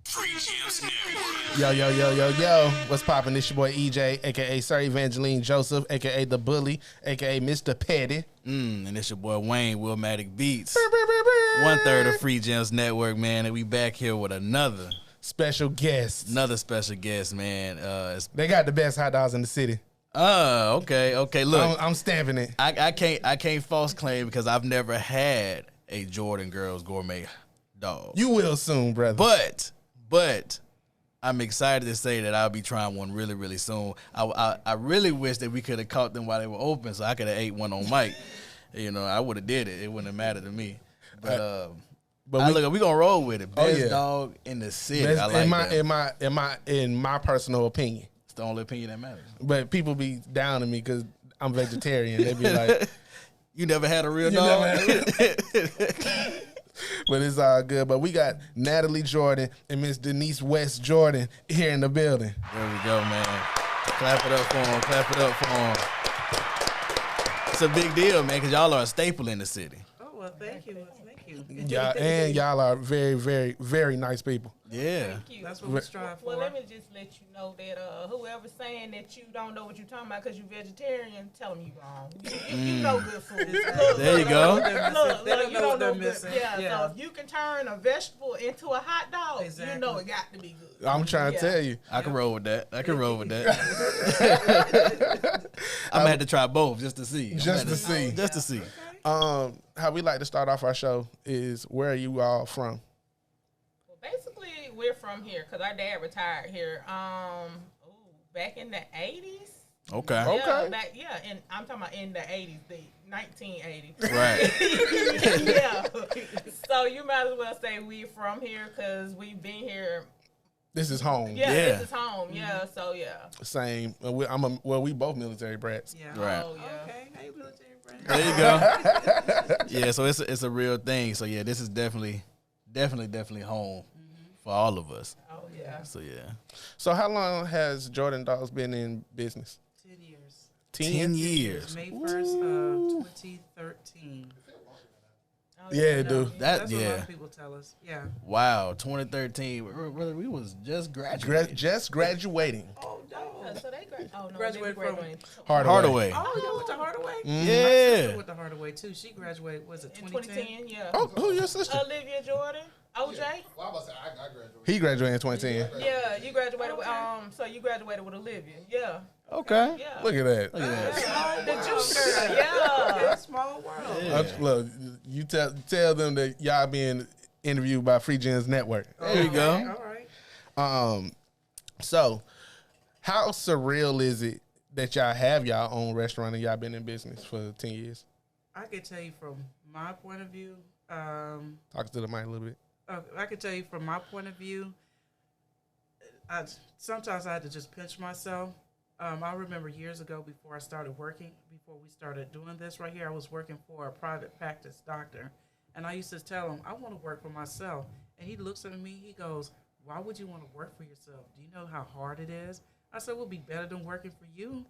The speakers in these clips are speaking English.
Free Gems Network. Yo. What's poppin'? It's your boy EJ, a.k.a. Sir Evangeline Joseph, a.k.a. The Bully, a.k.a. Mr. Petty. And it's your boy Wayne, Willmatic Beats. 1/3 of Free Gems Network, man. And we back here with another Special guest. special guest, man. They got the best hot dogs in the city. Okay. Look, I'm stamping it. I can't false claim because I've never had a Jordan Girls Gourmet dog. You will soon, brother. But I'm excited to say that I'll be trying one really, really soon. I really wish that we could have caught them while they were open, so I could have ate one on mic. You know, I would have did it. It wouldn't have mattered to me. But we gonna roll with it. Best dog in the city. I like that. In my personal opinion. It's the only opinion that matters. But people be down on me because I'm vegetarian. They be like, "You never had a real dog." But it's all good. But we got Natalie Jordan and Miss Denise West Jordan here in the building. There we go, man. Clap it up for them. It's a big deal, man, because y'all are a staple in the city. Oh, well, thank you. Y'all are very, very, very nice people. Yeah. Thank you. That's what we strive for. Well, let me just let you know that whoever's saying that you don't know what you're talking about because you're vegetarian, tell them you wrong. You know good food. There you go. Look, you don't know good. missing. Yeah, so if you can turn a vegetable into a hot dog, Exactly. you know it got to be good. I'm trying to tell you. I can roll with that. I'm gonna have to try both just to see. Just to see. Just to see. How we like to start off our show is, where are you all from? Well, basically, we're from here because our dad retired here. Back in the 80s. Okay. Yeah, and I'm talking about in the 80s, the 1980s. Right. Yeah. So you might as well say we're from here because we've been here. This is home. Yeah, Yeah. this is home. Yeah, so yeah. Same. We both military brats. Yeah. Right. Oh, yeah. Okay. Hey, military friend. There you go. Yeah, so it's a real thing. So yeah, this is definitely home for all of us. Oh, yeah. So yeah. So how long has Jordan Dogs been in business? 10 years. 10 years. May 1st of 2013. Oh, Yeah, no, dude. That's what a lot Yeah. of people tell us. Yeah. Wow, 2013. We was just graduating. Just graduating. Oh, no. So they Graduated from- Hardaway. Oh, you went to Hardaway? Yeah. My sister went to Hardaway, too. She graduated, was it in 2010? 2010, yeah. Oh, who your sister? Olivia Jordan, OJ. Well, I was about to say, I graduated. He graduated in 2010. Yeah, you graduated Okay. with so you graduated with Olivia. Yeah. Okay. Yeah. Look at that. The juice girl. Yeah. Small world. Yeah. Look, you tell them that y'all being interviewed by Free Gems Network. There you go. All right. So how surreal is it that y'all have y'all own restaurant and y'all been in business for 10 years? I can tell you from my point of view, Talk to the mic a little bit. I can tell you from my point of view, sometimes I had to just pinch myself. I remember years ago before I started working, before we started doing this right here, I was working for a private practice doctor. And I used to tell him, I want to work for myself. And he looks at me, he goes, why would you want to work for yourself? Do you know how hard it is? I said, it would be better than working for you.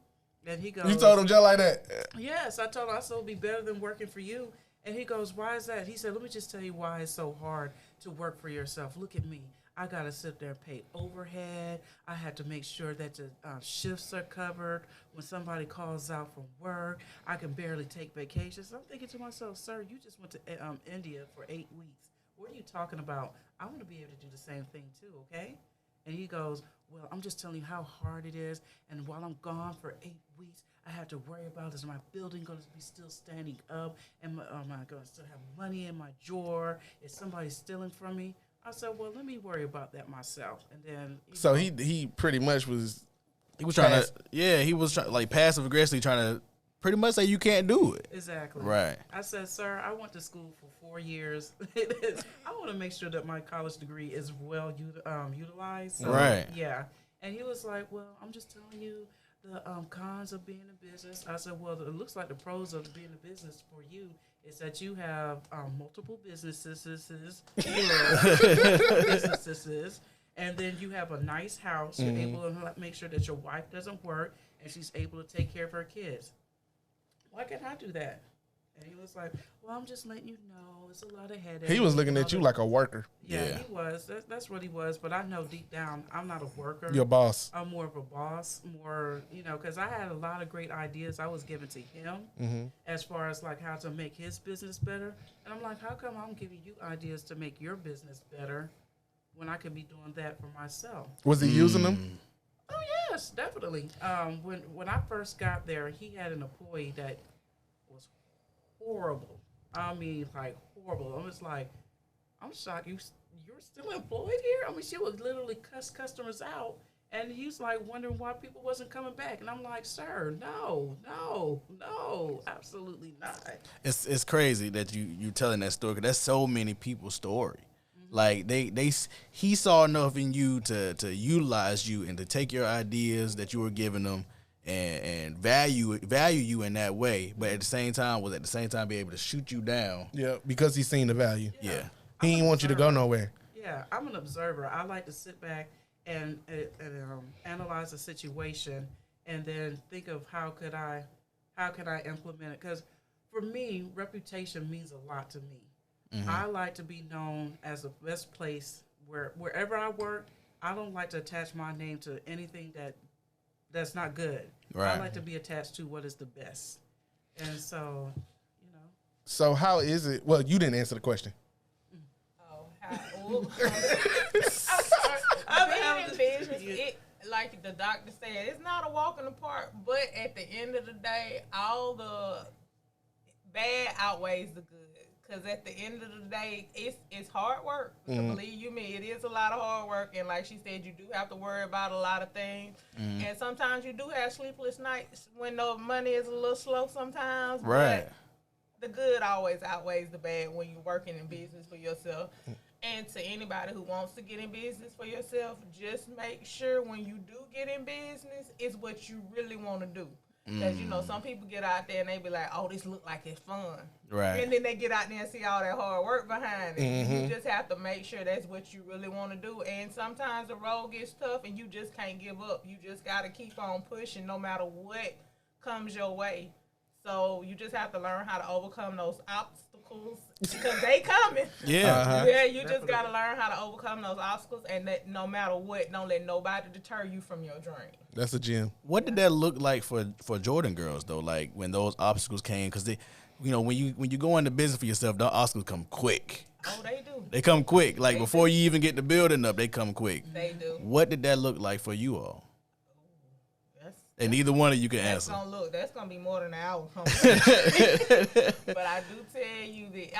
And he goes, You told him just like that? yes, I told him, I said, it would be better than working for you. And he goes, why is that? He said, let me just tell you why it's so hard to work for yourself. Look at me. I got to sit there and pay overhead. I had to make sure that the shifts are covered. When somebody calls out from work, I can barely take vacations. I'm thinking to myself, sir, you just went to India for 8 weeks. What are you talking about? I want to be able to do the same thing too, okay? And he goes, well, I'm just telling you how hard it is. And while I'm gone for 8 weeks, I have to worry about, is my building going to be still standing up? Am I going to still have money in my drawer? Is somebody stealing from me? I said, well, let me worry about that myself. And then So he pretty much was. He was trying to, he was like passive aggressively trying to pretty much say you can't do it. Exactly. Right. I said, sir, I went to school for 4 years. I want to make sure that my college degree is well utilized. So, Right. Yeah. And he was like, well, I'm just telling you the cons of being in business. I said, well, it looks like the pros of being in business for you is that you have multiple businesses, and then you have a nice house. You're able to make sure that your wife doesn't work and she's able to take care of her kids. Why can't I do that? And he was like, well, I'm just letting you know, it's a lot of headaches. He was looking at you like a worker. Yeah, Yeah. he was. That's what he was. But I know deep down, I'm not a worker. Your boss. I'm more of a boss, more, because I had a lot of great ideas I was giving to him as far as like how to make his business better. And I'm like, how come I'm giving you ideas to make your business better when I could be doing that for myself? Was he using them? Oh yes, definitely. When I first got there, he had an employee that was horrible. I mean, like horrible. I was like, I'm shocked you're still employed here. I mean, she would literally cuss customers out, and he's like wondering why people wasn't coming back. And I'm like, sir, no, absolutely not. It's crazy that you telling that story, 'cause that's so many people's story. Like he saw enough in you to utilize you and to take your ideas that you were giving them and value you in that way, but at the same time be able to shoot you down. Yeah, because he's seen the value. Yeah. He didn't want you to go nowhere. Yeah, I'm an observer. I like to sit back and analyze a situation and then think of how could I implement it. Because for me, reputation means a lot to me. I like to be known as the best place wherever I work. I don't like to attach my name to anything that's not good. Right. I like to be attached to what is the best. And so, So how is it? Well, you didn't answer the question. Being in business, like the doctor said, it's not a walk in the park. But at the end of the day, all the bad outweighs the good. Because at the end of the day, it's hard work. Believe you me, it is a lot of hard work. And like she said, you do have to worry about a lot of things. And sometimes you do have sleepless nights when the money is a little slow sometimes. Right. But the good always outweighs the bad when you're working in business for yourself. And to anybody who wants to get in business for yourself, just make sure when you do get in business, it's what you really want to do. Because, some people get out there and they be like, oh, this look like it's fun. Right. And then they get out there and see all that hard work behind it. You just have to make sure that's what you really want to do. And sometimes the road gets tough and you just can't give up. You just got to keep on pushing no matter what comes your way. So you just have to learn how to overcome those obstacles because they coming. Yeah. Yeah, you just got to learn how to overcome those obstacles and that no matter what, don't let nobody deter you from your dream. That's a gem. What did that look like for Jordan girls though? Like when those obstacles came, because they, when you go into business for yourself, the obstacles come quick. Oh, they do. They come quick. Like They before do. you even get the building up, they come quick. They do. What did that look like for you all? That's And neither one of you can That's answer. that's gonna be more than an hour conversation. But I do tell you that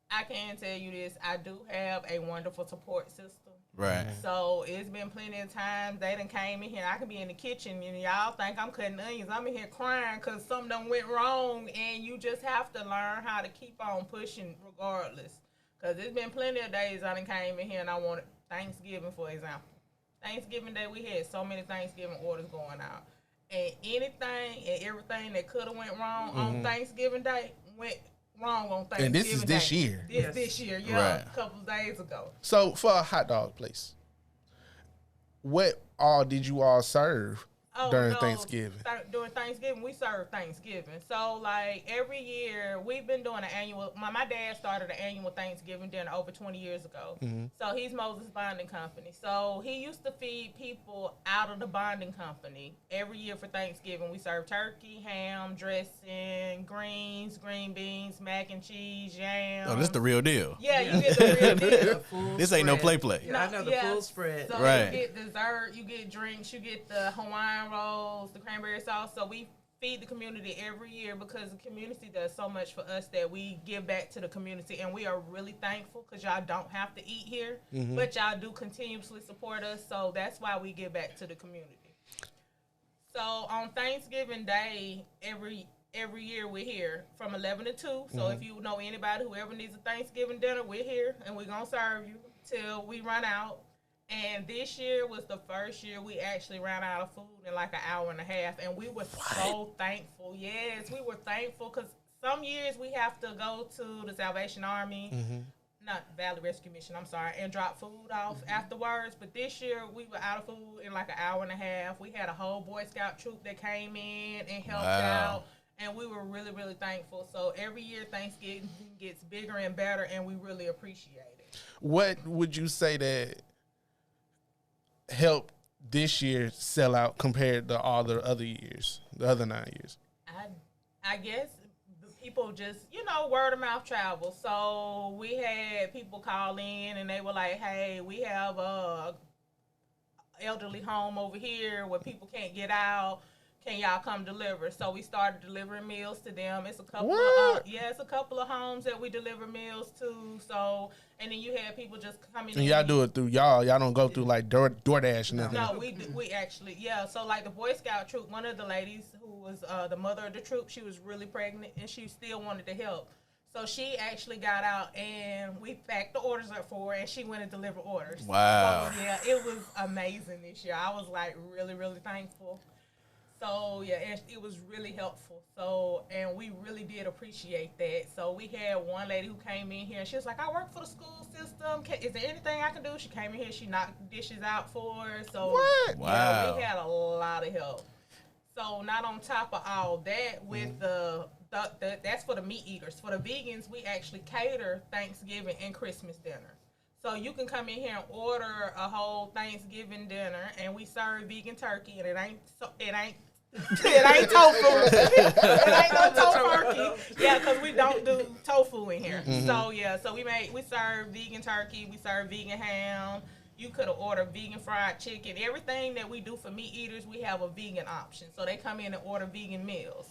I can tell you this. I do have a wonderful support system. Right. So it's been plenty of times they done came in here. I can be in the kitchen and y'all think I'm cutting onions. I'm in here crying because something done went wrong, and you just have to learn how to keep on pushing regardless. Because it's been plenty of days I done came in here and I wanted Thanksgiving, for example. Thanksgiving Day, we had so many Thanksgiving orders going out. And anything and everything that could have went wrong on Thanksgiving Day went wrong on Thanksgiving And this is this Day. year. This year, Right. a couple of days ago. So for a hot dog place, what all did you all serve during Thanksgiving? During Thanksgiving, we serve Thanksgiving. So, like, every year, we've been doing an annual... My dad started an annual Thanksgiving dinner over 20 years ago. So, he's Moses Bonding Company. So, he used to feed people out of the bonding company. Every year for Thanksgiving, we serve turkey, ham, dressing, greens, green beans, mac and cheese, yams. Oh, this the real deal. Yeah, you get the real deal. Full This ain't no spread. play. Yeah, I know the full spread. So Right. you get dessert, you get drinks, you get the Hawaiian rolls, the cranberry sauce. So we feed the community every year because the community does so much for us that we give back to the community, and we are really thankful because y'all don't have to eat here, but y'all do continuously support us. So that's why we give back to the community. So on Thanksgiving Day, every year we're here from 11 to 2. So if you know anybody who ever needs a Thanksgiving dinner, we're here and we're going to serve you till we run out. And this year was the first year we actually ran out of food in like an hour and a half. And we were so thankful. Yes, we were thankful because some years we have to go to the Salvation Army, not Valley Rescue Mission, I'm sorry, and drop food off afterwards. But this year we were out of food in like an hour and a half. We had a whole Boy Scout troop that came in and helped Wow. out. And we were really, really thankful. So every year Thanksgiving gets bigger and better, and we really appreciate it. What would you say that helped this year sell out compared to all the other years, the other 9 years? I guess the people just, word of mouth travel. So we had people call in and they were like, hey, we have a elderly home over here where people can't get out. Can y'all come deliver? So we started delivering meals to them. It's a couple it's a couple of homes that we deliver meals to. So, and then you had people just coming in. And y'all do it through y'all. Y'all don't go through like DoorDash and nothing. No, we actually, So like the Boy Scout troop, one of the ladies who was the mother of the troop, she was really pregnant and she still wanted to help. So she actually got out and we packed the orders up for her and she went and delivered orders. Wow. So, yeah, it was amazing this year. I was like really, really thankful. So yeah, it was really helpful. So, and we really did appreciate that. So we had one lady who came in here and she was like, I work for the school system. Is there anything I can do? She came in here, she knocked dishes out for us. So What? Wow. yeah, we had a lot of help. So not on top of all that, with the that's for the meat eaters. For the vegans, we actually cater Thanksgiving and Christmas dinner. So you can come in here and order a whole Thanksgiving dinner, and we serve vegan turkey, and it ain't tofu. It ain't no tofu. Yeah, because we don't do tofu in here. So yeah, so we serve vegan turkey, we serve vegan ham. You could have ordered vegan fried chicken. Everything that we do for meat eaters, we have a vegan option. So they come in and order vegan meals.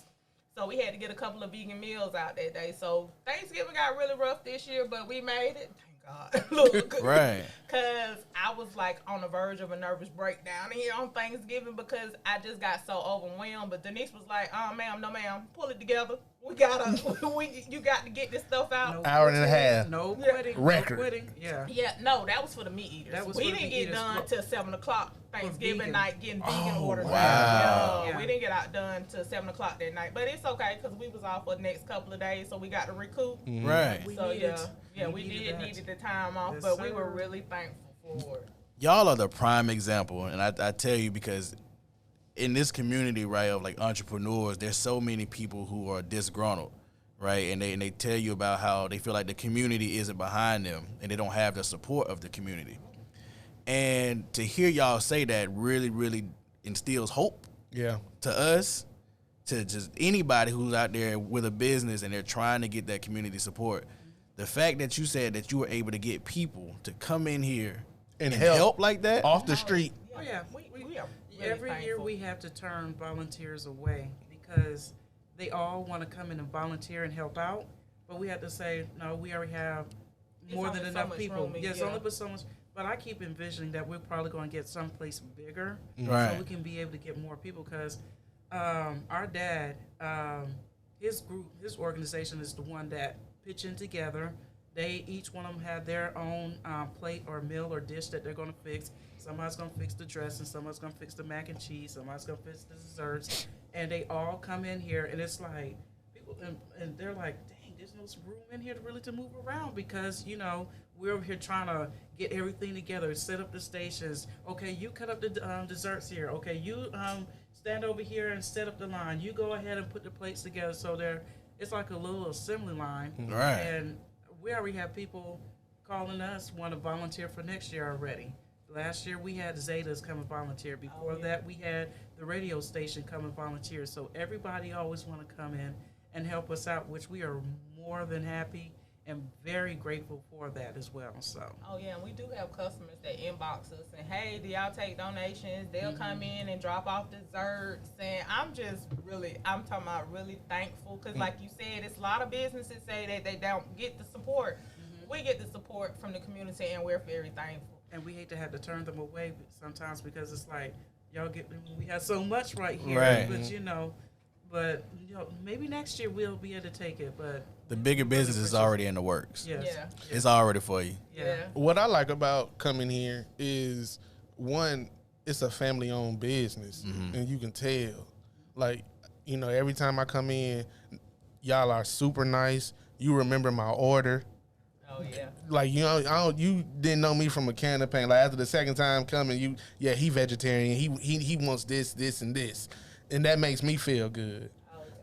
So we had to get a couple of vegan meals out that day. So Thanksgiving got really rough this year, but we made it. God. Look, Right. Because I was like on the verge of a nervous breakdown here on Thanksgiving because I just got so overwhelmed. But Denise was like, "Oh, ma'am, no, ma'am, pull it together. You got to get this stuff out." No Hour and a quitting, half. No quitting. Record. No quitting. Yeah. Yeah, no, that was for the meat eaters. That was We for the didn't meat get eaters. done till 7:00 Thanksgiving vegan. night getting vegan orders. wow. Yeah, we didn't get out done till 7:00 that night, but it's okay because we was off for the next couple of days, so we got to recoup. Right. We So needed- we needed that. needed the time off, Yes, but we were sir. really thankful for it. Y'all are the prime example, and I tell you because in this community, right, of like entrepreneurs, there's so many people who are disgruntled, right, and they tell you about how they feel like the community isn't behind them and they don't have the support of the community. And to hear y'all say that really, really instills hope Yeah. to us, to just anybody who's out there with a business and they're trying to get that community support. The fact that you said that you were able to get people to come in here And and help. help like that, Off the street. Oh yeah. We are really Every year thankful. we have to turn volunteers away because they all want to come in and volunteer and help out, but we have to say no. We already have more only than so enough much people. room, Yes, yeah. only but so much. But I keep envisioning that we're probably going to get someplace bigger, Right. so we can be able to get more people. Because our dad, his group, his organization is the one that pitching together. They each one of them had their own plate or meal or dish that they're going to fix. Somebody's going to fix the dressing. Somebody's going to fix the mac and cheese. Somebody's going to fix the desserts. And they all come in here, and it's like people, and they're like, "Dang, there's no room in here to move around because we're over here trying to get everything together, set up the stations. Okay, you cut up the desserts here. Okay, you stand over here and set up the line. You go ahead and put the plates together." So it's like a little assembly line. Right. And we already have people calling us want to volunteer for next year already. Last year we had Zetas come and volunteer. Before that we had the radio station come and volunteer. So everybody always want to come in and help us out, which we are more than happy and very grateful for that as well. So Oh yeah, and we do have customers that inbox us and, hey, do y'all take donations? They'll come in and drop off desserts, and I'm talking about really thankful because, like you said, it's a lot of businesses say that they don't get the support. We get the support from the community, and we're very thankful. and we hate to have to turn them away sometimes because it's like we have so much right here, Right. but maybe next year we'll be able to take it. But the bigger business is already in the works. yes, Yeah. It's already for you. yeah. What I like about coming here is, one, it's a family-owned business, and you can tell. Like, every time I come in, y'all are super nice. You remember my order. Oh yeah. Like, you didn't know me from a can of paint. Like, after the second time coming, he vegetarian. He wants this, and this. And that makes me feel good.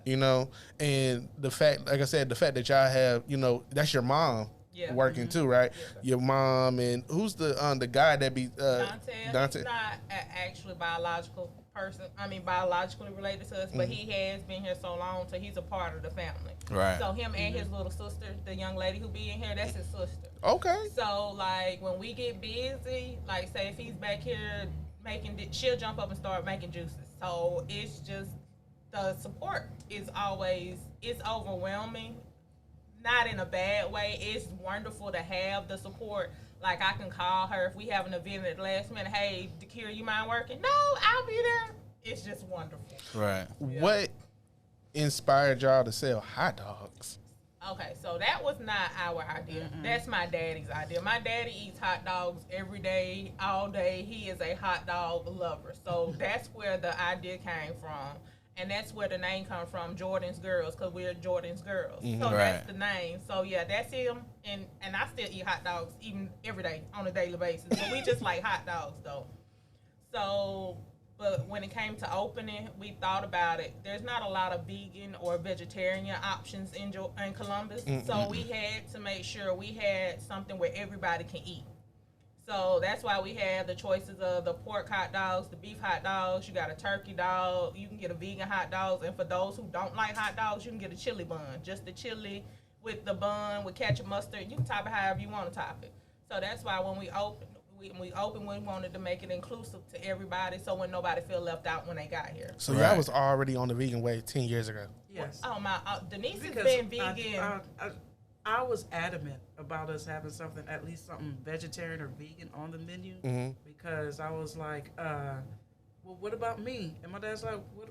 you know, and the fact, like I said, the fact that y'all have, you know, that's your mom Yeah. working too, right? Your mom and who's the guy that be Dante. He's not actually biological person. I mean, biologically related to us, but he has been here so long, so he's a part of the family. Right. So him and his little sister, the young lady who be in here, that's his sister. Okay. So like when we get busy, like say if he's back here making, she'll jump up and start making juices. So it's just the support is always, it's overwhelming. Not in a bad way. It's wonderful to have the support. Like I can call her if we have an event at the last minute. Hey, Dakira, you mind working? No, I'll be there. It's just wonderful. Right. What inspired y'all to sell hot dogs? Okay, so that was not our idea. That's my daddy's idea. My daddy eats hot dogs every day, all day. He is a hot dog lover. So that's where the idea came from. And that's where the name comes from, Jordan's Girls, because we're Jordan's Girls. So that's the name. So yeah, that's him. And I still eat hot dogs even every day on a daily basis. But we just like hot dogs though. So, but when it came to opening, we thought about it. There's not a lot of vegan or vegetarian options in Columbus. So we had to make sure we had something where everybody can eat. So that's why we have the choices of the pork hot dogs, the beef hot dogs. You got a turkey dog. You can get a vegan hot dogs. And for those who don't like hot dogs, you can get a chili bun. Just the chili with the bun with ketchup, mustard. You can top it however you want to top it. So that's why when we opened, we wanted to make it inclusive to everybody so when nobody feel left out when they got here. So y'all was already on the vegan wave 10 years ago. Yes. Oh, my. Denise Because has been vegan. I was adamant about us having something, at least something vegetarian or vegan on the menu, because I was like, well, what about me? And my dad's like, what?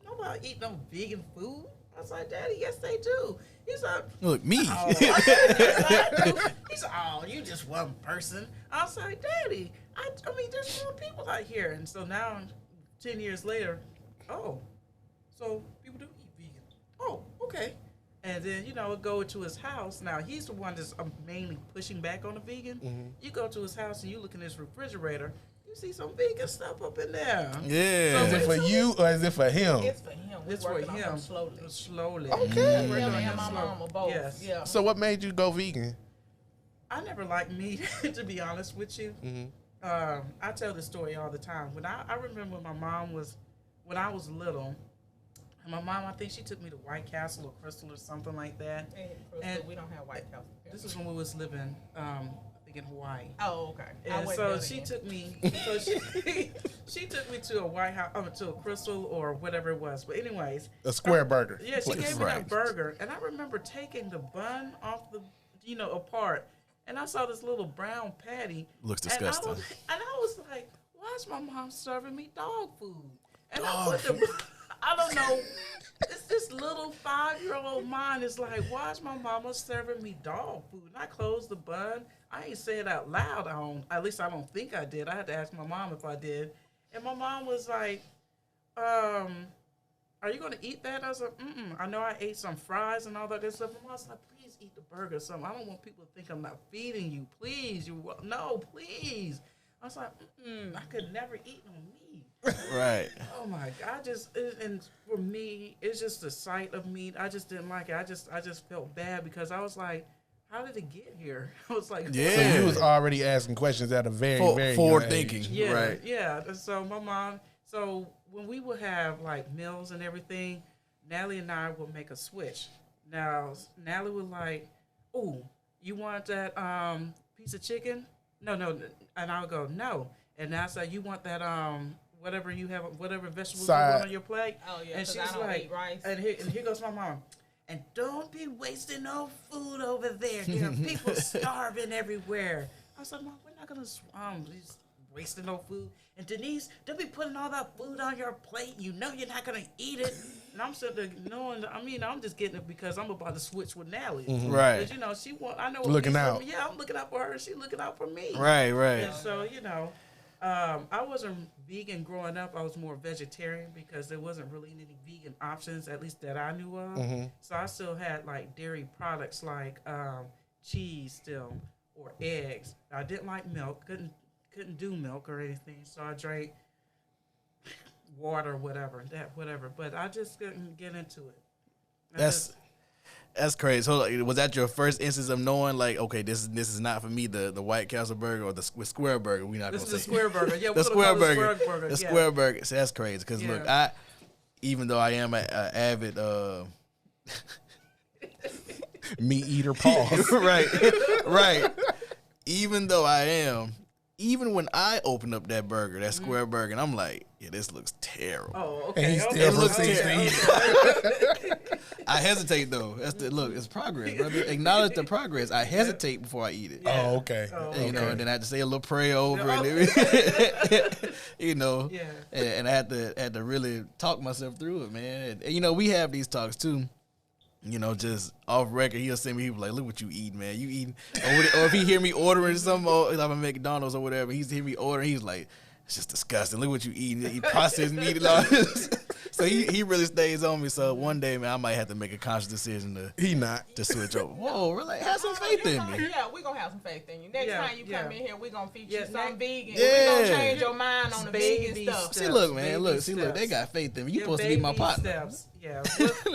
Nobody eat no vegan food. I was like, Daddy, yes, they do. He's like, Look, me. oh, he's like, oh, you just one person. I was like, Daddy, I mean, there's more people out here. And so now, 10 years later, oh, so people do eat vegan. Oh, okay. And then, you know, go to his house. Now, he's the one that's mainly pushing back on the vegan. You go to his house and you look in his refrigerator, you see some vegan stuff up in there. Yeah. Is it for you or is it for him? It's for him. It's for him. Slowly. Okay. We're Him doing and it my slow. mama both. Yes. Yeah. So what made you go vegan? I never liked meat, to be honest with you. I tell this story all the time. When I remember when my mom was, when I was little, and my mom, I think she took me to White Castle or Crystal or something like that. And we don't have White Castle. This is when we was living, I think in Hawaii. Oh, okay. And so she took me. So she took me to a White House, to a Crystal or whatever it was. But anyways, A square burger. yeah, she place. gave me that burger, and I remember taking the bun off the, apart, and I saw this little brown patty. Looks and disgusting. I was like, why is my mom serving me dog food? And I put the, I don't know. It's this little 5-year-old mind is like, why is my mama serving me dog food? And I closed the bun. I ain't say it out loud. At least I don't think I did. I had to ask my mom if I did. And my mom was like, are you going to eat that? I was like, I know I ate some fries and all that good stuff. My mom was like, please eat the burger or something. I don't want people to think I'm not feeding you. Please. No, please. I was like, I could never eat no meat. Right. Oh my God! And for me, it's just the sight of meat. I just didn't like it. I just felt bad because I was like, how did it get here? I was like, Yeah. So you was already asking questions at a very, very Forward young thinking. age. yeah, Right. yeah. And so my mom. So when we would have like meals and everything, Natalie and I would make a switch. Now Natalie would like, "Ooh, you want that piece of chicken?" No, and I would go no. And now say, "You want that whatever you have, whatever vegetables you want on your plate?" Oh yeah. And she's I don't like, eat rice. and here goes my mom. And don't be wasting no food over there. There are people starving everywhere. I was like, Mom, we're not gonna just wasting no food. And Denise, don't be putting all that food on your plate. You know you're not gonna eat it. And I'm sitting there knowing. I mean, I'm just getting it because I'm about to switch with Natalie. Right. Because she want. I know. Looking out. Yeah, I'm looking out for her. She's looking out for me. Right. And so I wasn't vegan growing up. I was more vegetarian because there wasn't really any vegan options, at least that I knew of. So I still had like dairy products like cheese still or eggs. I didn't like milk. Couldn't do milk or anything. So I drank water, whatever, But I just couldn't get into it. That's crazy. So like, was that your first instance of knowing, like, okay, this is not for me, the White Castle burger or the Square burger? We're not This gonna is say the square burger. Yeah, the Square burger. The The Square burger. See, that's crazy. Because look, even though I am an avid Meat eater pause. right. Even though I am, even when I open up that burger, that Square burger, and I'm like, yeah, this looks terrible. Oh, okay. And he still proceeds to eat it. I hesitate though. Look, it's progress, brother. Acknowledge the progress. I hesitate before I eat it. Oh, okay. You know, and then I had to say a little prayer over it. You know, and I had to really talk myself through it, man. And, you know, we have these talks too. You know, just off record, he'll send me, he'll be like, look what you eating, man. You eating. Or if he hear me ordering something, like a McDonald's or whatever, he's hear me ordering, he's like, it's just disgusting. Look what you eating. He processed meat and all this. So he really stays on me. So one day, man, I might have to make a conscious decision to switch over. Whoa, really? Have some faith in me. Yeah, we're going to have some faith in you. Next time you come in here, we're going to feature some vegan. Yeah. We're going to change your mind on the vegan stuff. See, look, man. Look, they got faith in me. You supposed to be my partner. Steps. Yeah.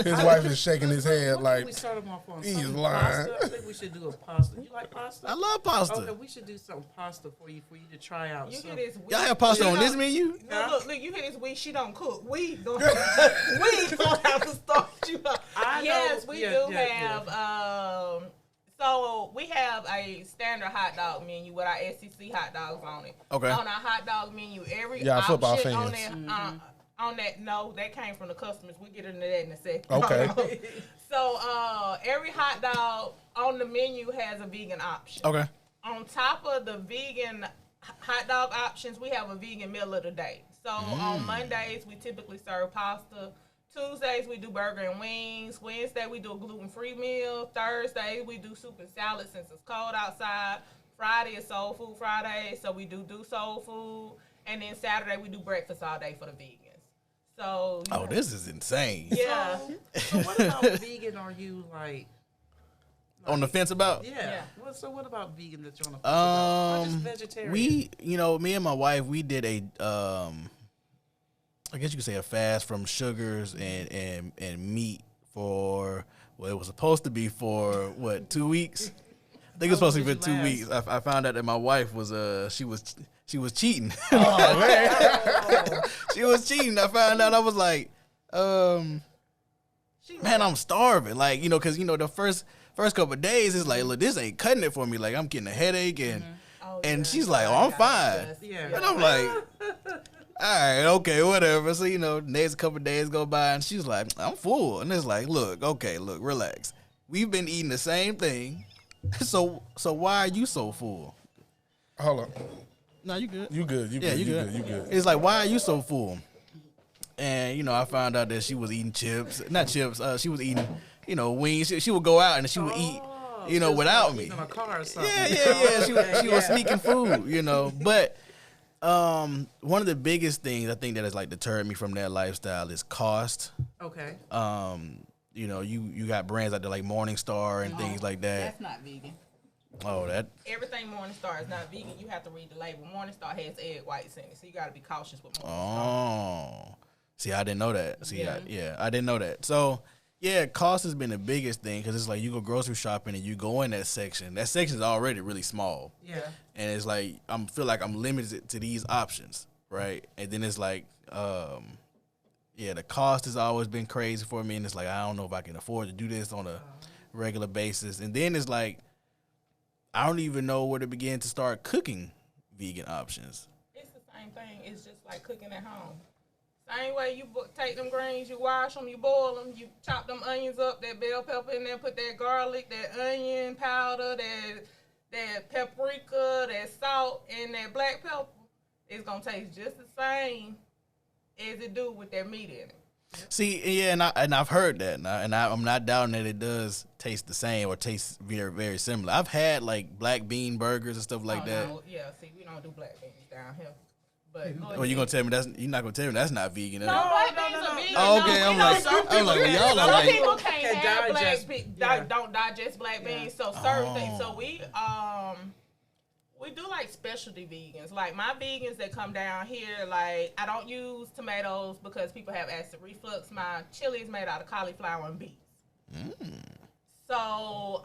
His wife is shaking his head like, we start him off on he's something lying. pasta. I think we should do a pasta. You like pasta? I love pasta. Okay, we should do some pasta for you to try out. You So- hear this? Y'all have pasta on this menu? No, look, you hear this? She don't cook. We don't have to start you up. Yes, we do have. So we have a standard hot dog menu with our SEC hot dogs on it. Okay. On our hot dog menu, every football option fans. on there. On that, no, that came from the customers. We'll get into that in a second. Okay. So every hot dog on the menu has a vegan option. Okay. On top of the vegan hot dog options, we have a vegan meal of the day. So on Mondays, we typically serve pasta. Tuesdays, we do burger and wings. Wednesday, we do a gluten-free meal. Thursday, we do soup and salad since it's cold outside. Friday is Soul Food Friday, so we do soul food. And then Saturday, we do breakfast all day for the vegans. So This is insane. Yeah. So what about vegan? Are you like On the fence about? Yeah. So what about vegan that you're on the fence about? Or just vegetarian? Me and my wife, we did a I guess you could say a fast from sugars and meat for, well, it was supposed to be for 2 weeks? I think it was supposed to be for 2 weeks. I found out that my wife was she was cheating. Oh, man. She was cheating. I found out. I was like, man, I'm starving. Like, you know, because, you know, the first couple of days, it's like, look, this ain't cutting it for me. Like, I'm getting a headache. And she's like, oh, I'm fine. Yeah. And I'm like, all right, okay, whatever. So, you know, next couple of days go by, and she's like, I'm full. And it's like, look, relax. We've been eating the same thing. So why are you so full? Hold on. No, you good. You good. You good. It's like, why are you so full? And, you know, I found out that she was eating not chips. She was eating, you know, wings. She would go out and she would eat, you know, without me. In a car or something. Yeah. She was sneaking food, you know. But one of the biggest things I think that has like deterred me from that lifestyle is cost. Okay. You know, you got brands like like Morningstar and things like that. That's not vegan. Oh, that. Everything Morningstar is not vegan. You have to read the label. Morningstar has egg whites in it, so you got to be cautious with Morningstar. Oh, see, I didn't know that. See, I didn't know that. So, yeah, cost has been the biggest thing because it's like you go grocery shopping and you go in that section. That section is already really small. Yeah. And it's like feel like I'm limited to these options, right? And then it's like, the cost has always been crazy for me, and it's like I don't know if I can afford to do this on a regular basis. And then it's like I don't even know where to begin to start cooking vegan options. It's the same thing. It's just like cooking at home. Same way you take them greens, you wash them, you boil them, you chop them onions up, that bell pepper in there, put that garlic, that onion powder, that paprika, that salt, and that black pepper. It's going to taste just the same as it do with that meat in it. See, yeah, and I've heard that, and I'm not doubting that it does taste the same or taste very, very similar. I've had like black bean burgers and stuff like that. No, yeah, see, we don't do black beans down here. But Well, you're not gonna tell me that's not vegan. No, black beans are vegan. Oh, okay, No, I'm like, y'all are like, some people can't have digest, don't digest black beans. So certain things. So We do like specialty vegans. Like my vegans that come down here, like I don't use tomatoes because people have acid reflux. My chili is made out of cauliflower and beets. So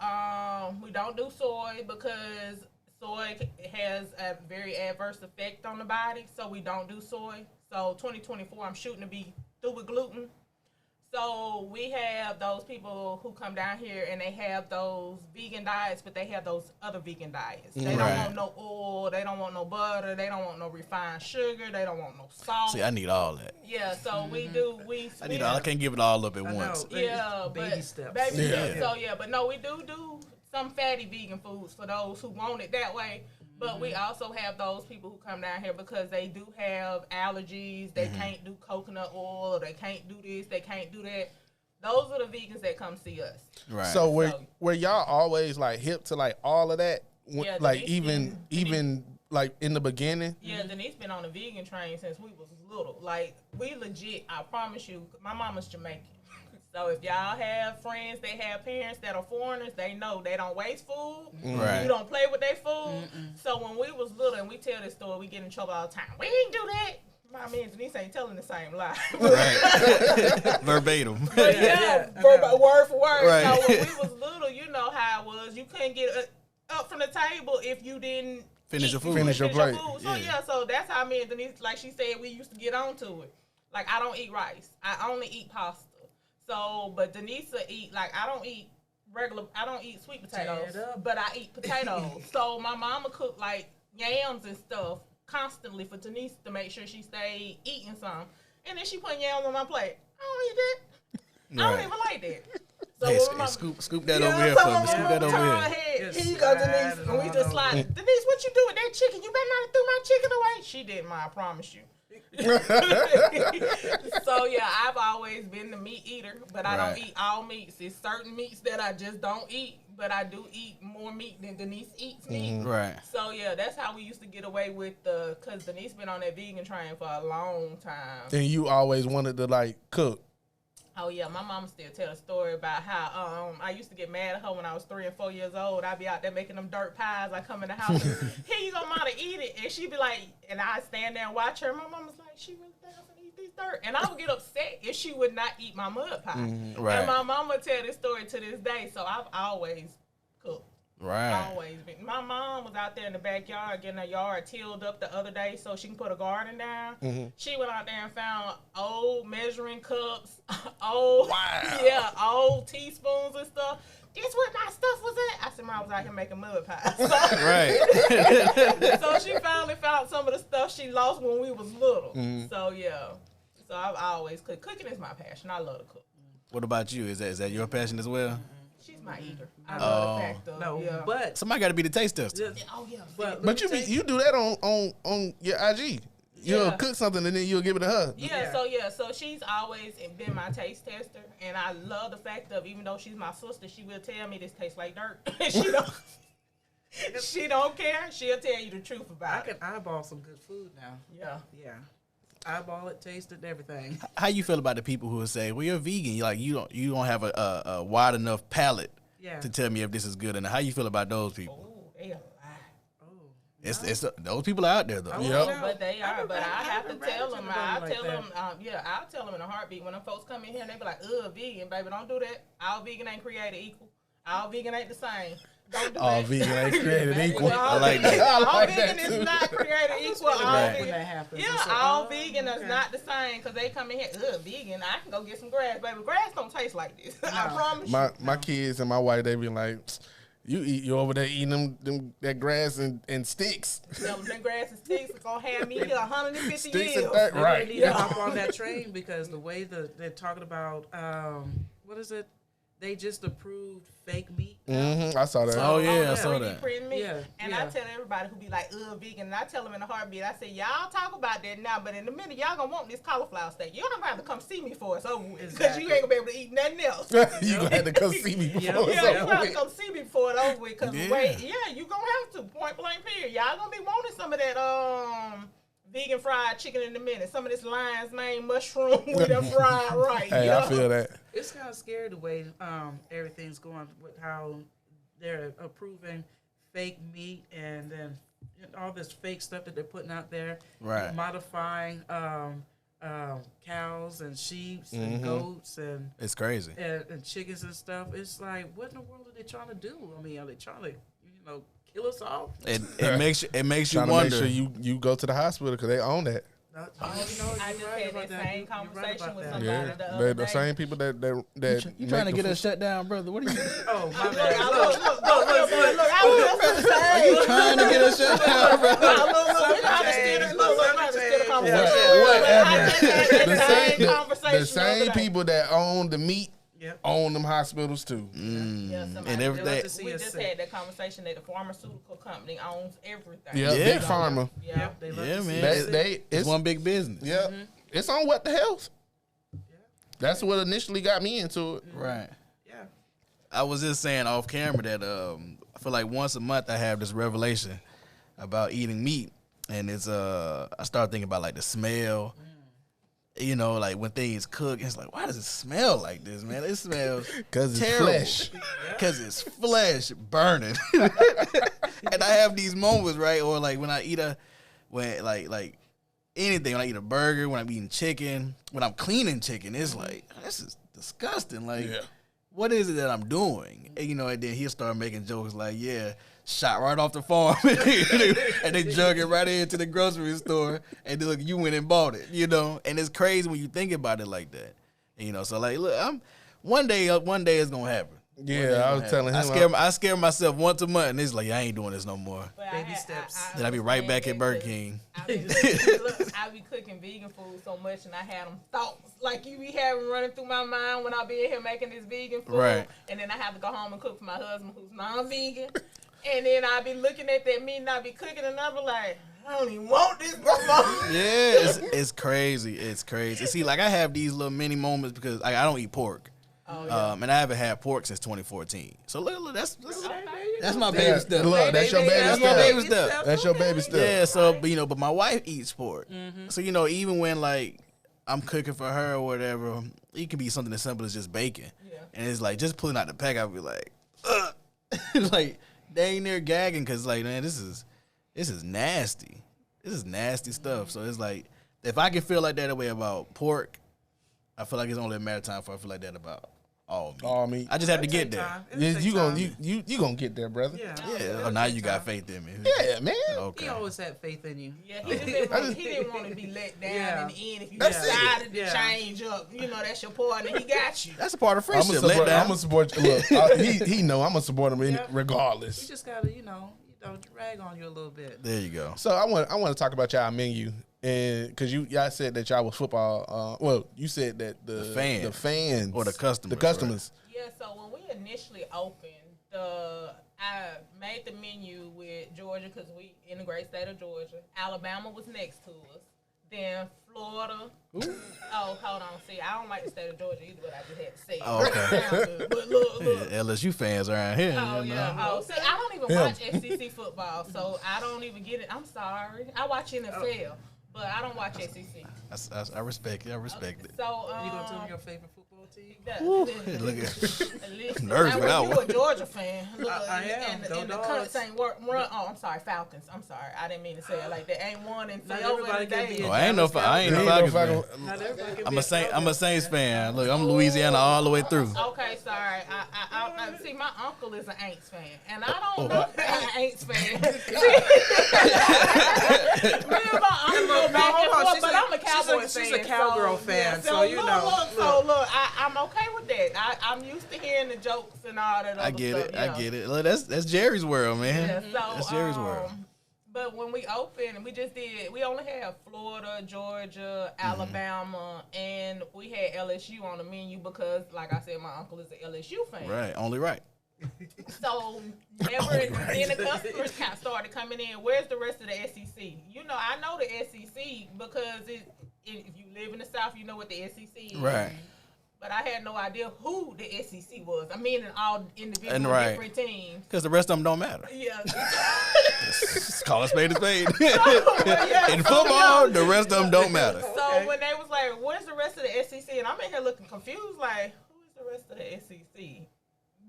we don't do soy because soy has a very adverse effect on the body. So we don't do soy. So 2024, I'm shooting to be through with gluten. So we have those people who come down here and they have those vegan diets, but they have those other vegan diets. They don't want no oil, they don't want no butter, they don't want no refined sugar, they don't want no salt. See, I need all that. Yeah, so we I need all. I can't give it all up at once. Yeah, baby steps. Baby steps. So yeah, but no, we do some fatty vegan foods for those who want it that way. But we also have those people who come down here because they do have allergies. They can't do coconut oil. Or they can't do this. They can't do that. Those are the vegans that come see us. Right. So were y'all always like hip to like all of that? Yeah, like even like in the beginning? Yeah, Denise been on the vegan train since we was little. Like we legit, I promise you, my mama's Jamaican. So if y'all have friends, they have parents that are foreigners, they know they don't waste food. Right. You don't play with their food. So when we was little and we tell this story, we get in trouble all the time. We didn't do that. My man Denise ain't telling the same lie. Right. Verbatim. But word for word. Right. So when we was little, you know how it was. You couldn't get up from the table if you didn't Finish your food. Finish your plate. So so that's how me and Denise, like she said, we used to get onto it. Like I don't eat rice. I only eat pasta. So, but Denise eat, like, I don't eat sweet potatoes, but I eat potatoes. So my mama cooked, like, yams and stuff constantly for Denise to make sure she stayed eating some. And then she put yams on my plate. I don't eat that. I don't even like that. So Hey, scoop that over here for me. Scoop that over Here here. you go, Denise. And we just slide. Denise, what you do with that chicken? You better not have threw my chicken away. She didn't, I promise you. So yeah, I've always been the meat eater, but I don't eat all meats. There's certain meats that I just don't eat, but I do eat more meat than Denise eats meat. Right. So yeah, that's how we used to get away with cause Denise been on that vegan train for a long time. And you always wanted to like cook. Oh yeah, my mama still tell a story about how I used to get mad at her when I was 3 and 4 years old. I'd be out there making them dirt pies. I come in the house, and, here you go, mama, eat it, and she'd be like, and I stand there and watch her. My mama's like, she really down to eat these dirt, and I would get upset if she would not eat my mud pie. Right. And my mama tell this story to this day, so I've always cooked. Right. Always been. My mom was out there in the backyard getting her yard tilled up the other day so she can put a garden down. She went out there and found old measuring cups, old teaspoons and stuff. This what my stuff was at. I said, Mom, I was out here making mud pies. Right. So she finally found some of the stuff she lost when we was little. So yeah. So I've always cooked. Cooking is my passion. I love to cook. What about you? Is that your passion as well? She's my eater. I love the fact of but Somebody got to be the taste tester. oh yeah. But you do that on your IG. You'll cook something and then you'll give it to her. So she's always been my taste tester, and I love the fact of even though she's my sister, she will tell me this tastes like dirt. She don't care. She'll tell you the truth about it. I can eyeball some good food now. Yeah. Eyeball it, taste it, everything. How you feel about the people who will say, "Well, you're vegan. You don't have a wide enough palate to tell me if this is good." And how you feel about those people? Oh, they a lie. It's those people are out there though. But they are. But I have to tell them. I'll tell them in a heartbeat when them folks come in here and they be like, "Ugh, vegan, baby, don't do that. All vegan ain't created equal. All vegan ain't the same. Don't do All that." vegan ain't created equal. I like that. All vegan is not created equal. All Right. vegan, When that happens. all vegan is not the same because they come in here, vegan. I can go get some grass, baby. Grass don't taste like this. I promise you. My kids and my wife, they be like, you over there eating that grass and sticks. Tell them that grass and sticks are gonna have me here 150 Sticks years. and dirt, They right. need to hop on that train because the way they're talking about, what is it? They just approved fake meat. I saw that. Oh yeah, I 3D saw that. printed meat. Yeah, And yeah. I tell everybody who be like, vegan, and I tell them in a heartbeat, I say, y'all talk about that now, but in a minute, y'all gonna want this cauliflower steak. You don't have to come see me for it's over with, because you ain't gonna be able to eat nothing else. You gonna have to come see me before it's Yeah, you over have to with. come see me before it's over with, because Yeah. you gonna have to, point blank period. Y'all gonna be wanting some of that, vegan fried chicken in a minute. Some of this lion's mane mushroom with a fried right. Hey, I feel that. It's kind of scary the way everything's going with how they're approving fake meat and then all this fake stuff that they're putting out there, Right. modifying cows and sheep and goats and It's crazy. chickens and stuff. It's like, what in the world are they trying to do? I mean, are they trying to, kill us all? It makes you Trying to wonder. make sure you go to the hospital because they own that. I I just had that same conversation with somebody Yeah, the other they're the day. same people that You trying to make get the us shut down, brother? What are you? Oh, my Look, bad. I was just gonna say. You trying to get us shut down, brother? Look, we might have steered the conversation. Whatever. I just had the that same, same conversation the same other day. people that own the meat Yep. own them hospitals too. Yeah, somebody And everything. just- we just had that conversation that the pharmaceutical company owns everything. Yeah, Yeah. big pharma. Yeah. They love Yeah, to see man. us It's- sick. It's one big business. Yeah, it's on What the Health. That's what initially got me into it. Right. Yeah. I was just saying off camera that I feel like once a month I have this revelation about eating meat, and it's I start thinking about like the smell. You know, like when things cook, it's like, why does it smell like this, man? It smells 'Cause it's terrible. flesh. Because it's flesh burning. And I have these moments, right? Or like when I eat like anything, when I eat a burger, when I'm eating chicken, when I'm cleaning chicken, it's like, this is disgusting. Like, Yeah. what is it that I'm doing? And, and then he'll start making jokes like, yeah, shot right off the farm. And they jug it right into the grocery store. And then, look, you went and bought it, And it's crazy when you think about it like that. So like, look, one day it's going to happen. Yeah, I was telling him. I scare myself once a month, and it's like, I ain't doing this no more. But Baby steps. Then I be right back at Burger King. I be cooking vegan food so much, and I had them thoughts like you be having running through my mind when I be in here making this vegan food. Right. And then I have to go home and cook for my husband who's non-vegan. And then I be looking at that meat and I be cooking, and I be like, I don't even want this no more. Yeah, it's crazy. It's crazy. See, like I have these little mini moments because I don't eat pork. Oh, yeah. And I haven't had pork since 2014. So look, that's my Yeah, baby step. look, that's your baby That's my step. baby step. That's your baby step. Yeah, so but my wife eats pork. So even when like I'm cooking for her or whatever, it can be something as simple as just bacon. Yeah. And it's like just pulling out the pack, I'll be like, ugh. Like they ain't there gagging because like, man, this is nasty. This is nasty stuff. So it's like if I can feel like that way about pork, I feel like it's only a matter of time before I feel like that about all meat. All meat. I just have to It'll get take there. time. It'll You, take you gonna time. you gonna get there, brother. Yeah. Yeah. It'll Oh, now take you got time. faith in me. Yeah, man. Okay. He always had faith in you. Yeah, he didn't want to be let down Yeah. in the end. If you That's it. decided to Yeah. change up, that's your partner. He got you. That's a part of I'm friendship. gonna Let down. support. Look, he know I'm gonna support him Yep. You regardless. just gotta, drag on you a little bit. There you go. So I want to talk about y'all menu, and because y'all said that y'all was football. Well, you said that the fans Or the customers, the customers. Yeah, so when we initially opened, I made the menu with Georgia because we in the great state of Georgia. Alabama was next to us. Then Florida. Oh, hold on. See, I don't like the state of Georgia either, but I just had to say it. Oh, okay. It sound good. But look. LSU fans around here. Oh, you know. yeah. Oh, see, I don't even Yeah. watch SEC football, so I don't even get it. I'm sorry. I watch NFL, but I don't watch SEC. I respect it. I respect it. So, You gonna tell me your favorite football team? Look at Listen, Nerves with that you one. a Georgia fan. Look, I am. And Go the Dogs. Cunts ain't run. Oh, I'm sorry, Falcons. I'm sorry. I didn't mean to say it like that. Ain't one in Not forever everybody and a can day. be a Oh, I ain't no He ain't Falcons fan. Not everybody can I'm be a Saints fan. Look, I'm Louisiana all the way through. Okay, sorry. I see. My uncle is an Aints fan, and I don't know an Aints fan. Me and my uncle go back and hold on. forth, but I'm a Cowboy fan. She's a Cowgirl fan, so you look, know. Look, I'm okay with that. I'm used to hearing the jokes and all that. I get it. I get it. Look, that's Jerry's world, man. Yeah, so, That's Jerry's world. But when we opened, we only had Florida, Georgia, Alabama, and we had LSU on the menu because, like I said, my uncle is an LSU fan. Right. Only right. So then the customers kind of started coming in. Where's the rest of the SEC? I know the SEC because if you live in the South, you know what the SEC is. Right. But I had no idea who the SEC was. I mean, in all individual And right. different teams. Because the rest of them don't matter. Yeah. Just call a spade a spade. Yeah, In so, football, the rest of them don't matter. So when they was like, "Where's the rest of the SEC?" and I'm in here looking confused, like, "Who is the rest of the SEC?"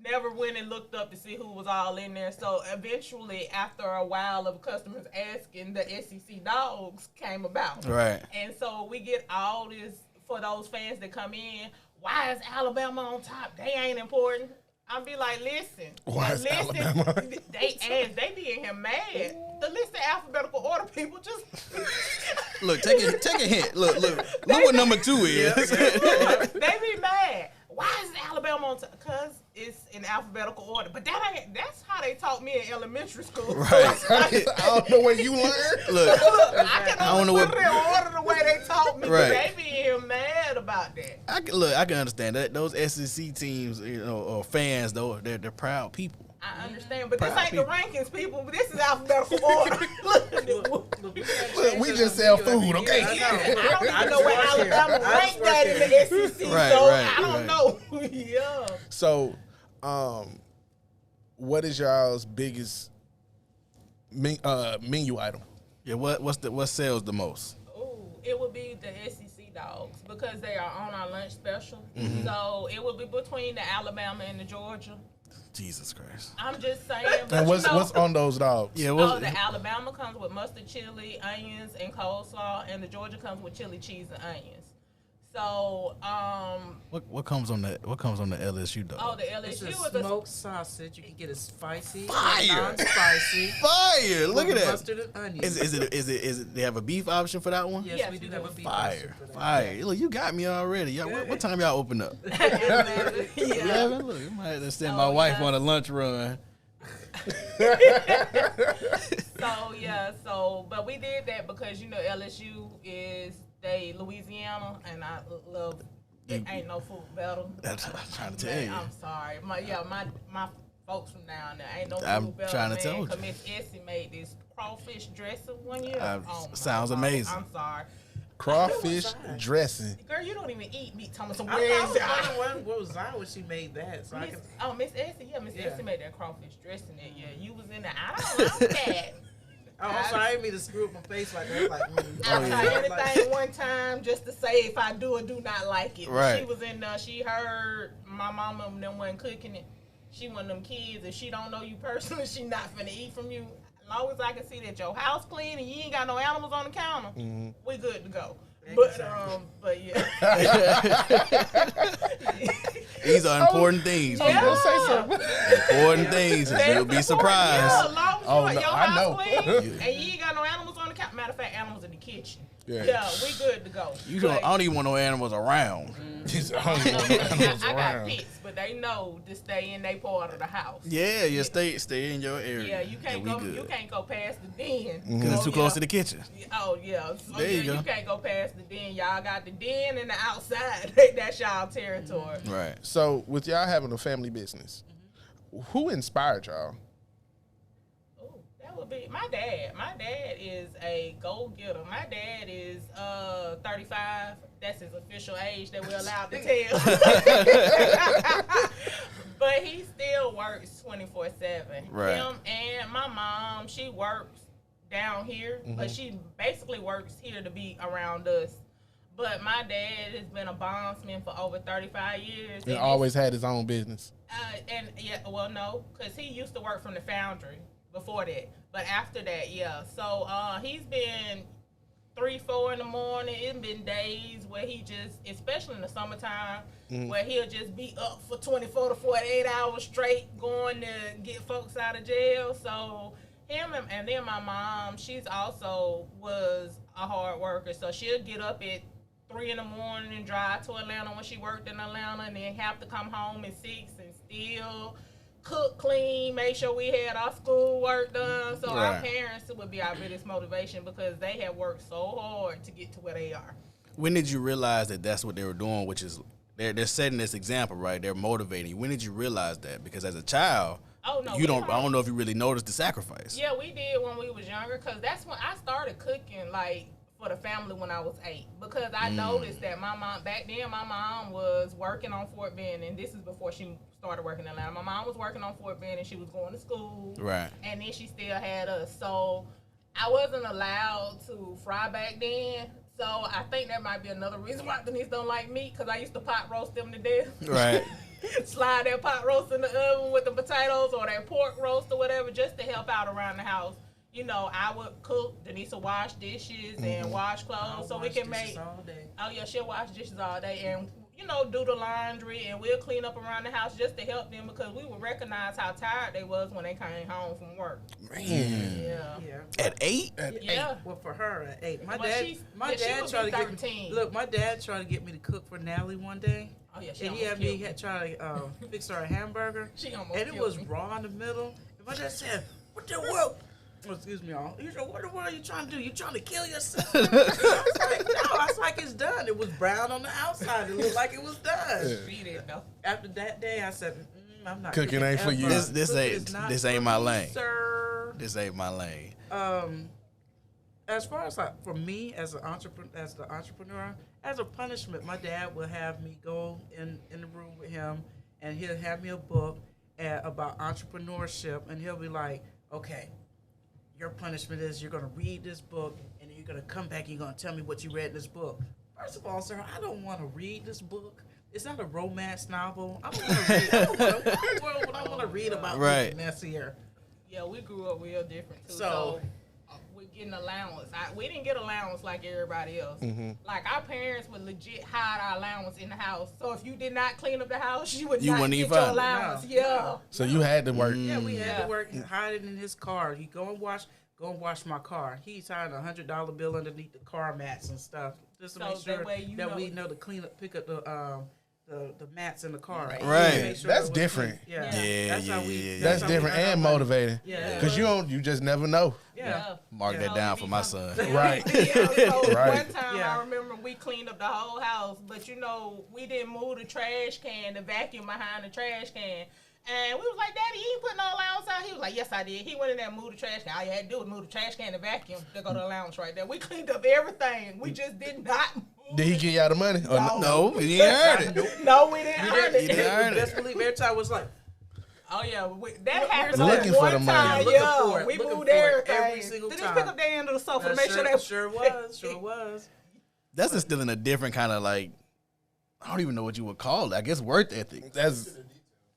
never went and looked up to see who was all in there. So eventually, after a while of customers asking, the SEC dogs came about. Right. And so we get all this for those fans that come in. Why is Alabama on top? They ain't important. I'll be like, listen. Why is listen, Alabama? They be in here mad. The list of alphabetical order people just Look, take a hint. Look what number 2 is. they be mad. Why is Alabama on top? Because it's in alphabetical order. But that's how they taught me in elementary school. Right. I don't know where you learned. Look, I can I don't know only what- put it in order the way they taught me. Right. They be here mad about that. I can understand that. Those SEC teams, or fans, though, they're proud people. I understand, but this Proud ain't the rankings, people. This is alphabetical order. Look, we just sell food, okay? I don't even know where Alabama ranked that in the SEC, Right, so right, I don't right. know. Yeah. So, what is y'all's biggest menu item? Yeah, what sells the most? Ooh, it would be the SEC dogs because they are on our lunch special. Mm-hmm. So it would be between the Alabama and the Georgia. Jesus Christ. I'm just saying. But And what's you know, what's on those dogs? Yeah, the Alabama comes with mustard, chili, onions, and coleslaw, and the Georgia comes with chili, cheese, and onions. So, what comes on the LSU dog? oh, the It's LSU a is a smoked sausage. You can get it spicy, Fire. non-spicy. Fire! Look at with that. Mustard and onions. Is it? They have a beef option for that one? Yes, Yes, we we do do. have a beef Fire! option for that. Fire! Look, you got me already. Y'all, what time y'all open up? yeah. 11. Look, I might have to send Oh, my wife yeah. on a lunch run. But we did that because LSU is Louisiana, and I love. It ain't no food better. That's what I'm trying to tell you. I'm sorry, my folks from down there ain't no food I'm better. trying to man, tell you. 'cause Miss Essie made this crawfish dressing one year. My sounds God, amazing. I'm sorry, Crawfish dressing. girl. You don't even eat meat. Tell me some I where's was wondering what was that when she made that. So I can, Miss Essie, Miss Yeah. Essie made that crawfish dressing that year. You was in there. I don't like that. I'm sorry, I didn't mean to screw up my face like that. Like, I'll try anything one time just to say if I do or do not like it. Right. She was in there. She heard my mama and them wasn't cooking it. She one of them kids. If she don't know you personally, she not finna eat from you. As long as I can see that your house clean and you ain't got no animals on the counter, we good to go. But yeah. These are important things. I was people. gonna say something. Important things, and you'll be Yeah, surprised. as long as Oh, your no, I house know. clean and you ain't got no animals on the counter. Matter of fact, animals in the kitchen. Yeah. We good to go. I don't even want no animals around. Just hungry animals I got around. pets, but they know to stay in their part of the house. Yeah, you stay in your area. Yeah, you can't and we go. good. You can't go past the den. Because it's too close to the kitchen. Oh yeah. So There you you go. can't go past the den. Y'all got the den and the outside. That's y'all territory. Right. So, with y'all having a family business, who inspired y'all? Ooh, that would be my dad. My dad is a go-getter. My dad is 35. That's his official age that we're allowed to tell. But he still works 24/7. Right. Him and my mom, she works down here, but she basically works here to be around us. But my dad has been a bondsman for over 35 years. He always had his own business. No, because he used to work from the foundry before that. But after that, yeah. So he's been 3-4 in the morning. It's been days where he just, especially in the summertime, where he'll just be up for 24 to 48 hours straight going to get folks out of jail. So him and then my mom, she's also was a hard worker. So she'll get up at 3 in the morning and drive to Atlanta when she worked in Atlanta, and then have to come home at 6 and still cook, clean, make sure we had our school work done. So our Right. parents would be our biggest motivation because they have worked so hard to get to where they are. When did you realize that that's what they were doing, which is they're setting this example, right? They're motivating you. When did you realize that? Because as a child, Oh no, I don't know if you really noticed the sacrifice. Yeah, we did when we was younger, because that's when I started cooking, like, for the family when I was 8. Because I noticed that my mom, back then, my mom was working on Fort Bend, and this is before she started working in Atlanta. My mom was working on Fort Bend, and she was going to school. Right. And then she still had us. So I wasn't allowed to fry back then. So I think that might be another reason why Denise don't like meat, because I used to pot roast them to death. Right. slide that pot roast in the oven with the potatoes or that pork roast or whatever, just to help out around the house. You know, I would cook. Denise will wash dishes and wash clothes, I'll so we wash can dishes make. all day. Oh yeah, she'll wash dishes all day and do the laundry, and we'll clean up around the house just to help them because we would recognize how tired they was when they came home from work. Man. Yeah. Yeah. At 8? Yeah. Well, for her at 8. My Well, dad, she's- my yeah, she dad would tried be to get me. 13. Look, my dad tried to get me to cook for Natalie one day, Oh yeah, she and he almost had me killed try to fix her a hamburger, She almost and it killed was me. raw in the middle. And my dad said, "What the world?" Oh, excuse me, y'all. He said, "What the world are you trying to do? You trying to kill yourself?" I was like, "No." I was like, "It's done. It was brown on the outside. It looked like it was done." Beat it though. After that day, I said, "I'm not Cooking ain't for you. ever. This Cooking ain't- is not this ain't for my me, lane. sir." This ain't my lane. As far as for me as the entrepreneur, as a punishment, my dad will have me go in the room with him, and he'll have me a book about entrepreneurship, and he'll be like, "Okay, your punishment is you're going to read this book, and then you're going to come back and you're going to tell me what you read in this book." First of all, sir, I don't want to read this book. It's not a romance novel. I don't want to read. I want to read about Right. messier. Yeah, we grew up real different too. So- So we're getting allowance. We didn't get allowance like everybody else. Like our parents would legit hide our allowance in the house. So if you did not clean up the house, you would You not wouldn't get even your find it. allowance. No. Yeah. So you had to work. Yeah, we had Yeah. to work and hide it in his car. He go and wash my car. He's hiding $100 bill underneath the car mats and stuff, just to So make that sure way you that know- we know to pick up the mats in the car. Right. Make sure That's that we're different. clean. Yeah, Yeah, that's how we. yeah. That's how we different earn our and money. motivating. Yeah. Cause you just never know. Yeah. Mark Yeah. that down for my son. Right. Yeah, so Right. one time Yeah. I remember we cleaned up the whole house, but we didn't move the trash can, the vacuum behind the trash can. And we was like, "Daddy, you ain't put no allowance out." He was like, "Yes, I did." He went in there and moved the trash can. All you had to do was move the trash can and the vacuum. There go the allowance right there. We cleaned up everything. We just did not move. Did he give y'all the money? Or No, he ain't heard it. No, we didn't earn He it. didn't earn Best it. believe every time was like Oh yeah, that happened Looking like for the one money. time. Looking Yeah, for it, we looking moved for it everything. every single Did time. you pick up the end of the sofa to make sure that sure was. That's instilling a different kind of like, I don't even know what you would call it. I guess work ethic. That's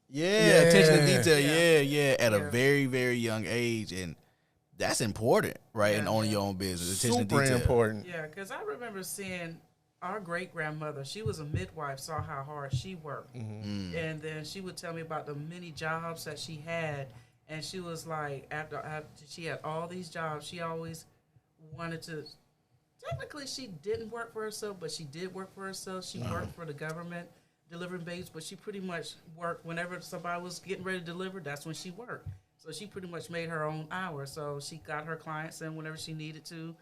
Yeah, attention to Yeah. detail. Yeah. At a Yeah. very, very young age. And that's important, right? And Yeah. owning your own business. Attention to super detail. important. Yeah, because I remember seeing our great grandmother. She was a midwife, saw how hard she worked, and then she would tell me about the many jobs that she had. And she was like, after she had all these jobs, she always wanted to. Technically, she didn't work for herself, but she did work for herself. She worked for the government, delivering babies, but she pretty much worked whenever somebody was getting ready to deliver. That's when she worked. So she pretty much made her own hours. So she got her clients in whenever she needed to,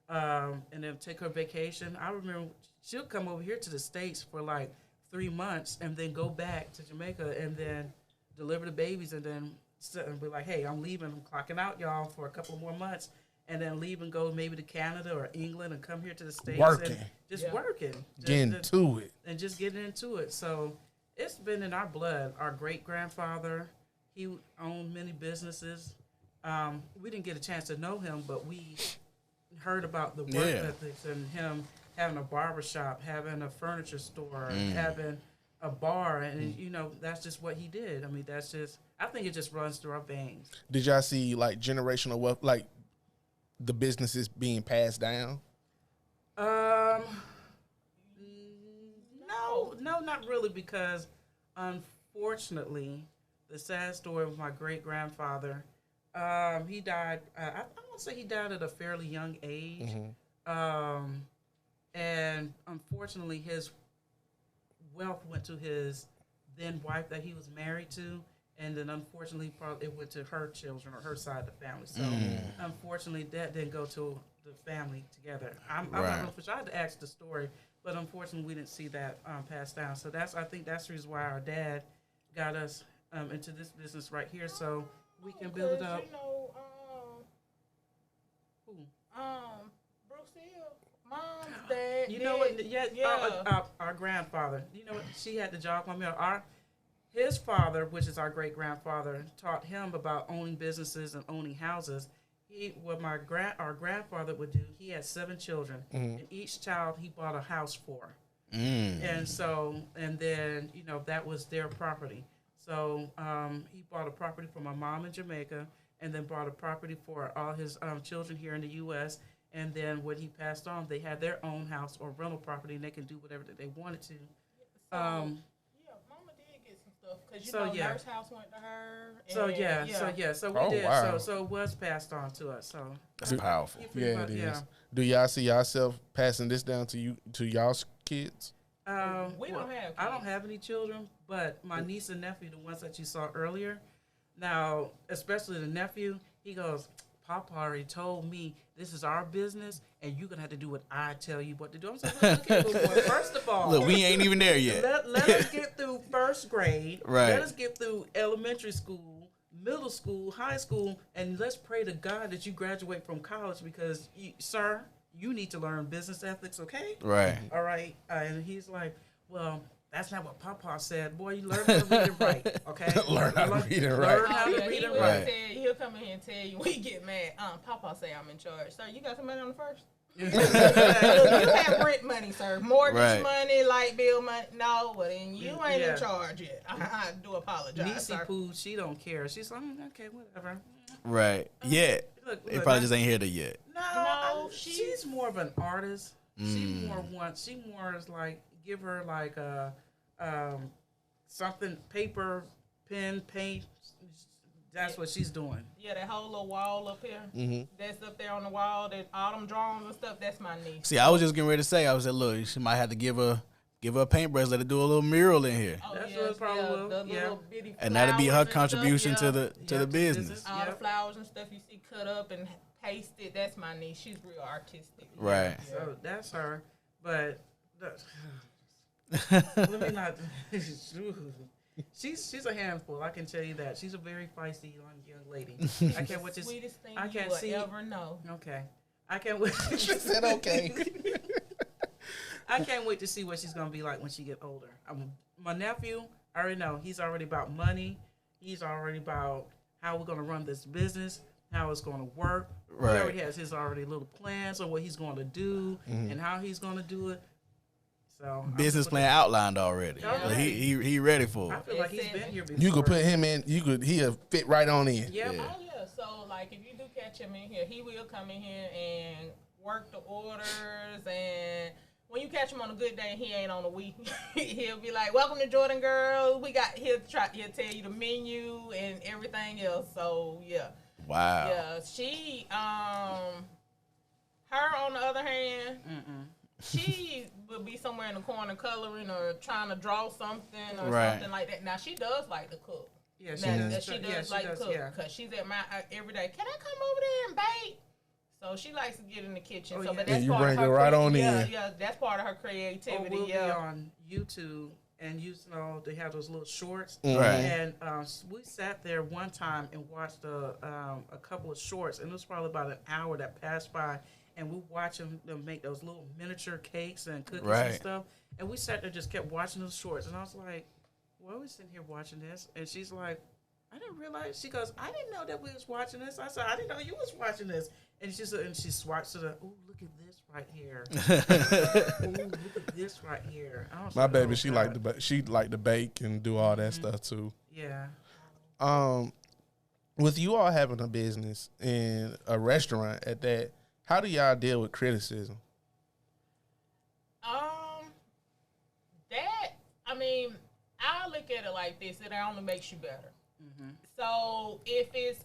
and then take her vacation. I remember she'll come over here to the States for like 3 months and then go back to Jamaica and then deliver the babies and then sit and be like, "Hey, I'm leaving. I'm clocking out, y'all, for a couple more months." And then leave and go maybe to Canada or England and come here to the States. Working. And just Yeah. working. Getting to it. And just getting into it. So it's been in our blood. Our great grandfather, he owned many businesses. We didn't get a chance to know him, but we heard about the work Yeah. ethics and him having a barbershop, having a furniture store, having a bar, and that's just what he did. I mean, I think it just runs through our veins. Did y'all see like generational wealth, like the businesses being passed down? No, not really, because unfortunately, the sad story of my great grandfather, he died. I want to say he died at a fairly young age, and unfortunately, his wealth went to his then wife that he was married to. And then, unfortunately, probably it went to her children or her side of the family. So, unfortunately, that didn't go to the family together. I'm Right. not real sure. I had to ask the story, but unfortunately, we didn't see that passed down. So I think that's the reason why our dad got us into this business right here, so we can build it up. Who? Bruce Hill, mom's dad. You know what? Yeah. Our grandfather. You know what? She had the job on me. His father, which is our great grandfather, taught him about owning businesses and owning houses. Our grandfather would do. He had 7 children, and each child he bought a house for. And so, and then, you know, that was their property. So he bought a property for my mom in Jamaica, and then bought a property for all his children here in the U.S. And then when he passed on, they had their own house or rental property, and they can do whatever that they wanted to. Yeah, Mama did get some stuff because Nurse House went to her. So we Oh, did. wow. So it was passed on to us. So That's powerful. Yeah, it is. Do y'all see yourself passing this down to y'all's kids? We don't have I don't kids. have any children, but my niece and nephew, the ones that you saw earlier, now, especially the nephew, he goes, Papa already told me this is our business, and you're going to have to do what I tell you what to do. I'm saying, look at little boy. First of all, Look, we ain't even there yet. let us get through first grade. Right. Let us get through elementary school, middle school, high school, and let's pray to God that you graduate from college because, sir, you need to learn business ethics, okay? Right. All right. And he's like, well, that's not what Papa said. Boy, you learn how to read and write, okay? Learn how to read and write. Learn how to read He and will write. he'll come in here and tell you when you get mad. Papa say I'm in charge. Sir, you got some money on the first? You have rent money, sir. Mortgage money, light bill money. No, well then you ain't in charge yet. I do apologize, Niecy sir. Pooh, she don't care. She's like, okay, whatever. Right. Yet. Look, They probably just ain't here to yet. No, she's more of an artist. She more is like, give her like a something, paper, pen, paint. That's what she's doing. Yeah, that whole little wall up here. That's up there on the wall. That all them drawings and stuff. That's my niece. See, I was just getting ready to say, I was like, look, she might have to give her a paintbrush, let her do a little mural in here. Oh, That's yes, what it probably will. the Yeah. little bitty And that'll be her flowers and contribution stuff, to the business. All the Yep. flowers and stuff you see cut up and pasted. That's my niece. She's real artistic. Right. So that's her. But let me not. She's a handful. I can tell you that. She's a very feisty young lady. I can't wait to. Sweetest thing I can't you see. will ever know. Okay. I can't wait. She said okay. I can't wait to see what she's gonna be like when she get older. My nephew, I already know. He's already about money. He's already about how we're gonna run this business, how it's gonna work. Right. He already has his already little plans on what he's gonna do and how he's gonna do it. So Business plan outlined already. Yeah. So he ready for I it. feel like he's been here before. You could put him in. He'll fit right on in. Yeah. Yeah. Oh yeah. So like if you do catch him in here, he will come in here and work the orders. And when you catch him on a good day, and he ain't on a week. He'll be like, "Welcome to Jordan Girls. He'll tell you the menu and everything else." So yeah. Wow. Yeah. She her on the other hand. She would be somewhere in the corner coloring or trying to draw something or Right. something like that. Now she does like to cook. Yeah, She does like to cook yeah. because she's at my every day. Can I come over there and bake? So she likes to get in the kitchen. Oh, so, yeah. but Yeah, that's you part bring of her her right on yeah, in. Yeah, that's part of her Or creativity. we'll be yeah. on YouTube and they have those little shorts. Right. And we sat there one time and watched a couple of shorts, and it was probably about an hour that passed by, and we watched them make those little miniature cakes and cookies Right. and stuff. And we sat there just kept watching those shorts, and I was like, "Why are we sitting here watching this?" And she's like, "I didn't realize." She goes, "I didn't know that we was watching this." I said, "I didn't know you was watching this." And she said, and she swipes to the, "Oh, look at this right here. Oh, look at this right here." I was My like, baby, "Oh, she God." like to bake and do all that stuff too. Yeah. With you all having a business and a restaurant at that, how do y'all deal with criticism? I mean, I look at it like this: it only makes you better. So if it's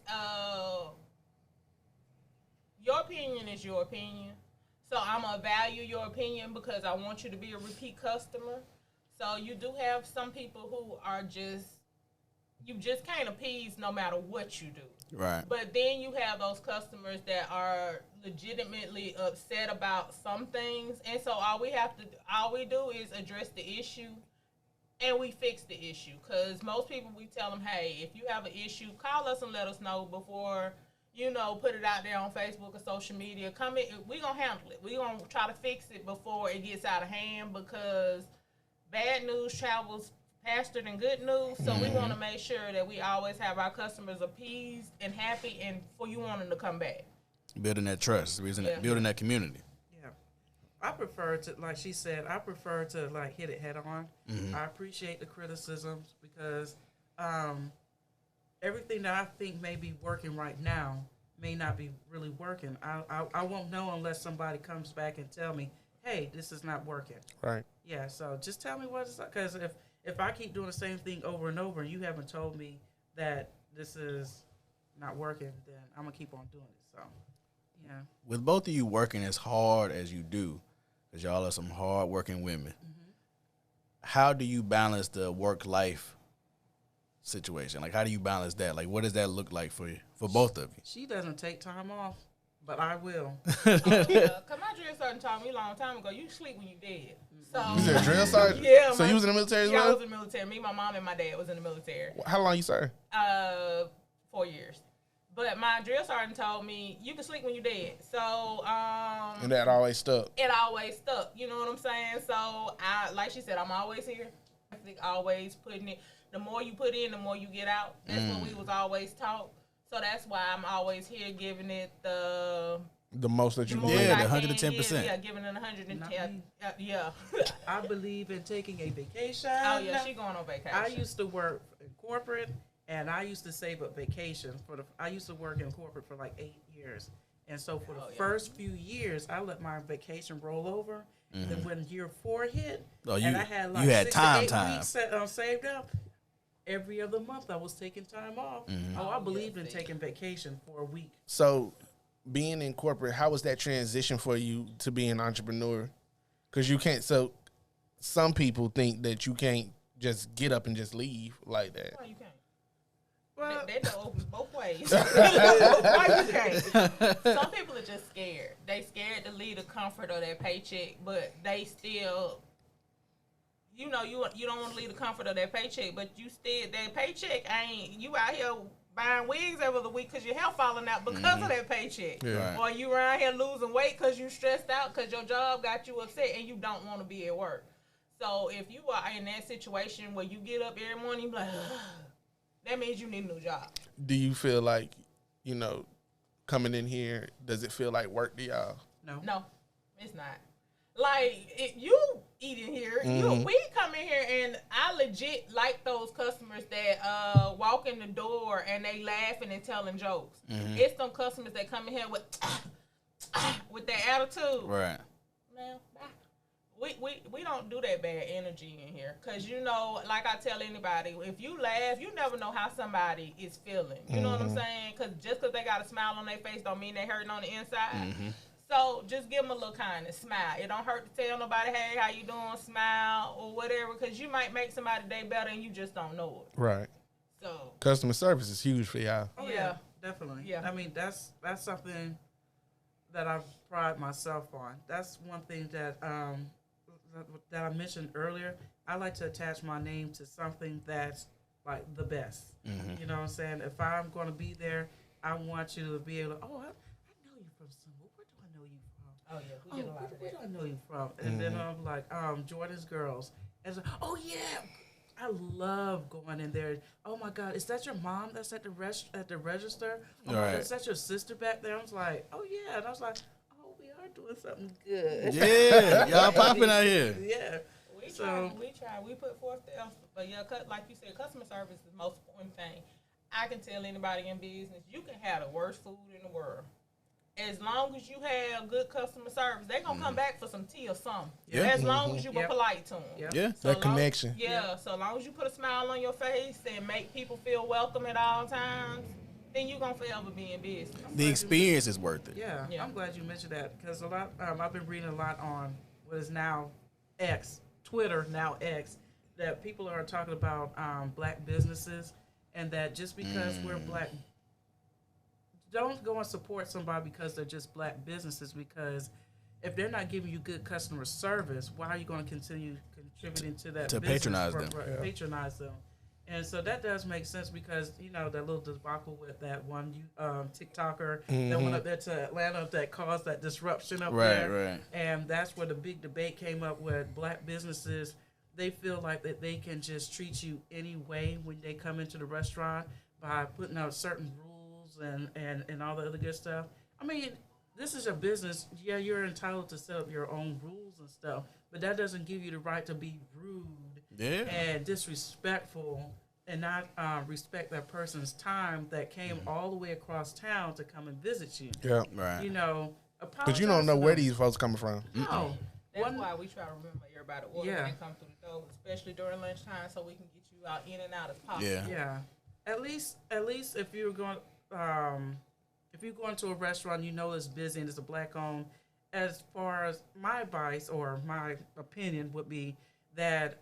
your opinion is your opinion. So I'm gonna value your opinion because I want you to be a repeat customer. So you do have some people who are you just can't appease no matter what you do. Right. But then you have those customers that are legitimately upset about some things, and so all we do is address the issue, and we fix the issue. Because most people, we tell them, hey, if you have an issue, call us and let us know before put it out there on Facebook or social media. Come in, we gonna handle it. We gonna try to fix it before it gets out of hand because bad news travels faster than good news. So we want to make sure that we always have our customers appeased and happy, and for you want them to come back. Building that trust, building that community. Yeah. I prefer to, like she said, I prefer to like hit it head on. I appreciate the criticisms because everything that I think may be working right now may not be really working. I won't know unless somebody comes back and tell me, hey, this is not working. Right. Yeah, so just tell me what it's like. Because if I keep doing the same thing over and over and you haven't told me that this is not working, then I'm going to keep on doing it. So, yeah. With both of you working as hard as you do, because y'all are some hard-working women, how do you balance the work-life situation? Like, how do you balance that? Like, what does that look like for you, for both of you? She doesn't take time off, but I will. Cause my drill sergeant told me a long time ago, you sleep when you dead. So You said drill sergeant? Yeah, So you was in the military as yeah, I well? was in the military. Me, my mom, and my dad was in the military. How long you served? 4 years. But my drill sergeant told me you can sleep when you're dead. So And that always stuck. it always stuck. You know what I'm saying? So I, like she said, I'm always here. I think always putting it. The more you put in, the more you get out. That's what we was always taught. So that's why I'm always here giving it the The most that you the can most give. Yeah, I the can. 110%. Yeah, giving it 110. Yeah. I believe in taking a vacation. Oh yeah, she going on vacation. I used to work in corporate, and I used to save up vacation I used to work in corporate for like 8 years, and so for the first few years, I let my vacation roll over. And when year 4 hit, Oh, and I had like you had 6 time. to 8 weeks saved up. Every other month, I was taking time off. Oh, I believed in taking vacation for a week. So, being in corporate, how was that transition for you to being an entrepreneur? Because you can't. So, some people think that you can't just get up and just leave like that. Why you can't? Well, That door opens both ways. Why you can't? Some people are just scared. They scared to leave the comfort of their paycheck, but they still, you know, you don't want to leave the comfort of their paycheck, but you still, their paycheck ain't, you out here buying wigs every other week because your hair falling out because of that paycheck. Yeah. Or you around here losing weight because you stressed out because your job got you upset and you don't want to be at work. So if you are in that situation where you get up every morning, you be like, ugh, that means you need a new job. Do you feel like, coming in here, does it feel like work to y'all? No, it's not. Like, you eat in here, we come in here, and I legit like those customers that walk in the door and they laughing and telling jokes. It's some customers that come in here with that attitude. Right. Man, bye. We don't do that bad energy in here, cause like I tell anybody, if you laugh, you never know how somebody is feeling. You know what I'm saying? Cause just cause they got a smile on their face don't mean they hurting on the inside. So just give them a little kindness, smile. It don't hurt to tell nobody, hey, how you doing? Smile or whatever, cause you might make somebody's day better and you just don't know it. Right. So Customer service is huge for y'all. Oh, Yeah. definitely. Yeah. I mean, that's something that I pride myself on. That's one thing that that I mentioned earlier. I like to attach my name to something that's like the best. You know what I'm saying? If I'm going to be there, I want you to be able to, I know you from somewhere. Where do I know you from? oh yeah, we get a lot of Where that. do I know you from? And then I'm like, Jordan's Girls. And so, oh yeah, I love going in there. Oh my God, is that your mom that's at the register? Oh my Right. God, is that your sister back there? I was like, oh yeah. And I was like, oh, we are doing something good. Yeah, y'all popping out here. Yeah. We So- try. We put forth the effort. But yeah, like you said, customer service is the most important thing. I can tell anybody in business, you can have the worst food in the world. As long as you have good customer service, they're going to come back for some tea or something. Yeah. As long as you were Yep. polite to them. Yep. Yeah. So That long- connection. Yeah, so long as you put a smile on your face and make people feel welcome at all times, then you're going to forever be in business. The experience is worth it. Yeah, Yeah. I'm glad you mentioned that because a lot. I've been reading a lot on what is now X, Twitter, now X, that people are talking about black businesses, and that just because we're black, don't go and support somebody because they're just black businesses. Because if they're not giving you good customer service, why are you going to continue contributing to that? To business patronize them. Patronize them. And so that does make sense because, that little debacle with that one TikToker that went up there to Atlanta that caused that disruption up there. Right. And that's where the big debate came up where black businesses, they feel like that they can just treat you any way when they come into the restaurant by putting out certain rules and all the other good stuff. I mean, this is a business. Yeah, you're entitled to set up your own rules and stuff, but that doesn't give you the right to be rude and disrespectful and not respect that person's time that came all the way across town to come and visit you. Yeah. Right. You know, But you don't know where these folks coming from. No. That's why we try to remember everybody order Yeah. when they come through the door, especially during lunchtime, so we can get you out in and out as possible. Yeah. Yeah. At least if you're going if you go into a restaurant, you know it's busy and it's a black owned. As far as my advice or my opinion would be that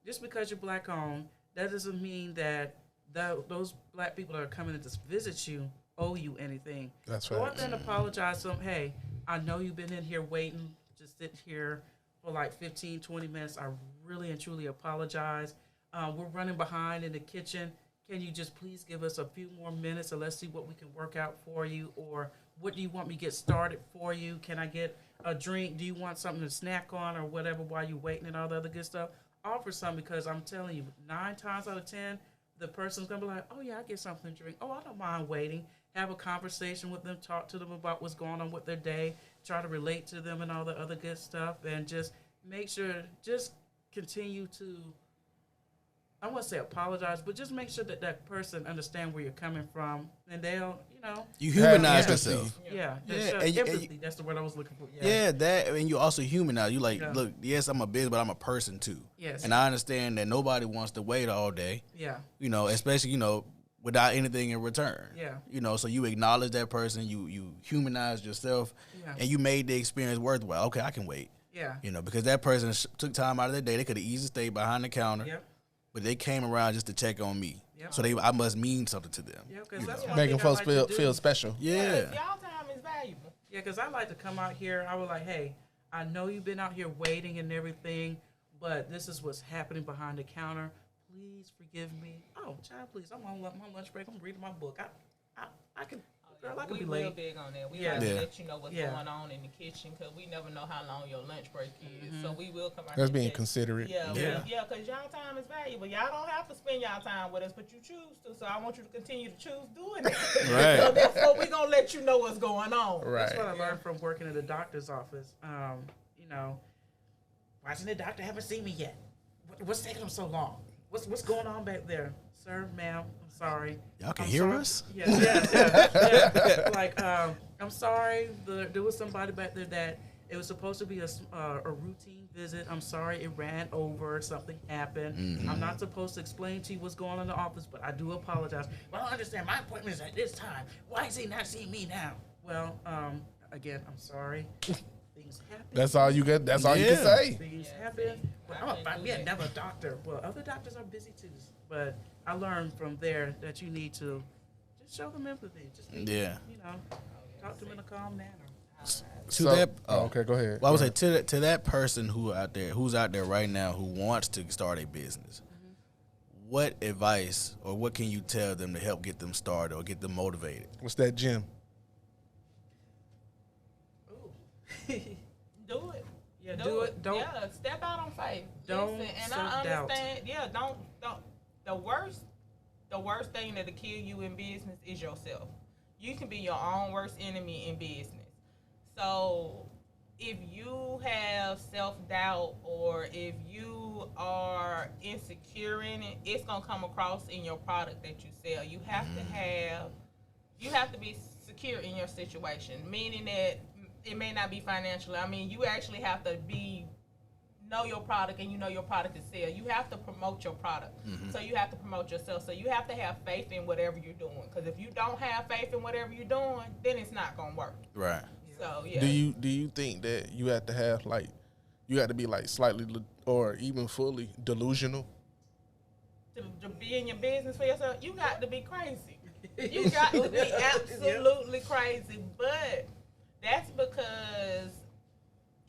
just because you're black owned, that doesn't mean that those black people that are coming to visit you owe you anything. That's Go right. out there and apologize to them. Hey, I know you've been in here waiting, just sit here for like 15, 20 minutes. I really and truly apologize. We're running behind in the kitchen. Can you just please give us a few more minutes and let's see what we can work out for you? Or what do you want me to get started for you? Can I get a drink? Do you want something to snack on or whatever while you're waiting and all the other good stuff? Offer some, because I'm telling you, 9 times out of 10, the person's going to be like, oh, yeah, I get something to drink. Oh, I don't mind waiting. Have a conversation with them, talk to them about what's going on with their day, try to relate to them and all the other good stuff, and just make sure, just continue to, I won't say apologize, but just make sure that that person understand where you're coming from, and they'll, you know. You humanize Yeah. yourself. Yeah, Yeah, show and you- empathy. That's the word I was looking for. Yeah, that, and you also humanize. You like, Yeah. look, yes, I'm a business, but I'm a person too. Yes. And I understand that nobody wants to wait all day, Yeah. you know, especially, you know, without anything in return. Yeah. You know, so you acknowledge that person, you humanize yourself, Yeah. and you made the experience worthwhile. Okay, I can wait. Yeah. You know, because that person took time out of their day. They could have easily stayed behind the counter, Yep. but they came around just to check on me. Yep. So I must mean something to them. Yeah, because that's one Making thing I folks like to do. feel special. Yeah. Y'all time is valuable. Yeah, because I like to come out here. I was like, hey, I know you've been out here waiting and everything, but this is what's happening behind the counter. Please forgive me. Oh, child, please. I'm on my lunch break. I'm reading my book. I can, girl, I can We be real late. big on that. We Yeah. like to Yeah. let you know what's Yeah. going on in the kitchen, because we never know how long your lunch break is. So we will come out. That's here being and check. considerate. Yeah, Yeah. yeah, because y'all time is valuable. Y'all don't have to spend y'all time with us, but you choose to. So I want you to continue to choose doing it. Right. So therefore, we're gonna let you know what's going on. Right. That's what I learned from working at the doctor's office. You know, why isn't the doctor haven't seen me yet? What's taking them so long? What's going on back there? Sir, ma'am, I'm sorry. Y'all can I'm hear sorry. us? Yeah. Like, I'm sorry. There was somebody back there that it was supposed to be a routine visit. I'm sorry it ran over. Something happened. Mm-hmm. I'm not supposed to explain to you what's going on in the office, but I do apologize. Well, I don't understand. My appointment is at this time. Why is he not seeing me now? Well, again, I'm sorry. Things happen. That's all you get. That's all you can Yeah. say. Things Yeah, happen. see, But I I'm can't find do me that. another doctor. Well, other doctors are busy too. But I learned from there that you need to just show them empathy. Just Yeah. you know, talk to them in a calm manner. To that, okay, go ahead. Well, I would say to that person who's out there right now who wants to start a business, what advice or what can you tell them to help get them started or get them motivated? What's that, Jim? Do it. Yeah, do it. Don't. Yeah, step out on faith. Don't Listen, and I self-doubt. understand. Yeah, don't. The worst thing that'll kill you in business is yourself. You can be your own worst enemy in business. So if you have self-doubt or if you are insecure in it, it's gonna come across in your product that you sell. You have to be secure in your situation, meaning that it may not be financially. I mean, you actually have to know your product, and you know your product is sell. You have to promote your product. So you have to promote yourself. So you have to have faith in whatever you're doing. Because if you don't have faith in whatever you're doing, then it's not gonna work. Right. So yeah. Do you think that you have to have you have to be slightly or even fully delusional? to be in your business for yourself, you got to be crazy. You got to be absolutely crazy. But that's because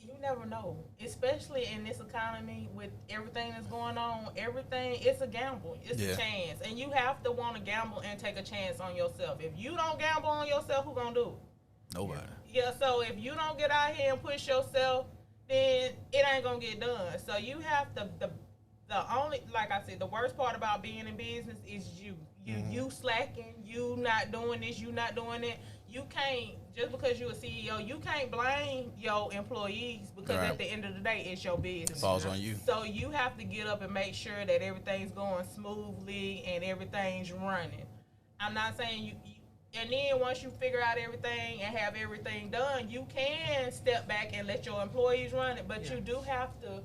you never know, especially in this economy with everything that's going on. Everything, it's a gamble. It's a chance. And you have to want to gamble and take a chance on yourself. If you don't gamble on yourself, who going to do it? Nobody. Yeah, so if you don't get out here and push yourself, then it ain't going to get done. So you have to, the only, like I said, the worst part about being in business is you slacking, you not doing this, you not doing it. you can't, just because you're a CEO, you can't blame your employees because Right. at the end of the day, it's your business. It falls on you. So you have to get up and make sure that everything's going smoothly and everything's running. I'm not saying you and then once you figure out everything and have everything done, you can step back and let your employees run it. But Yeah. you do have to.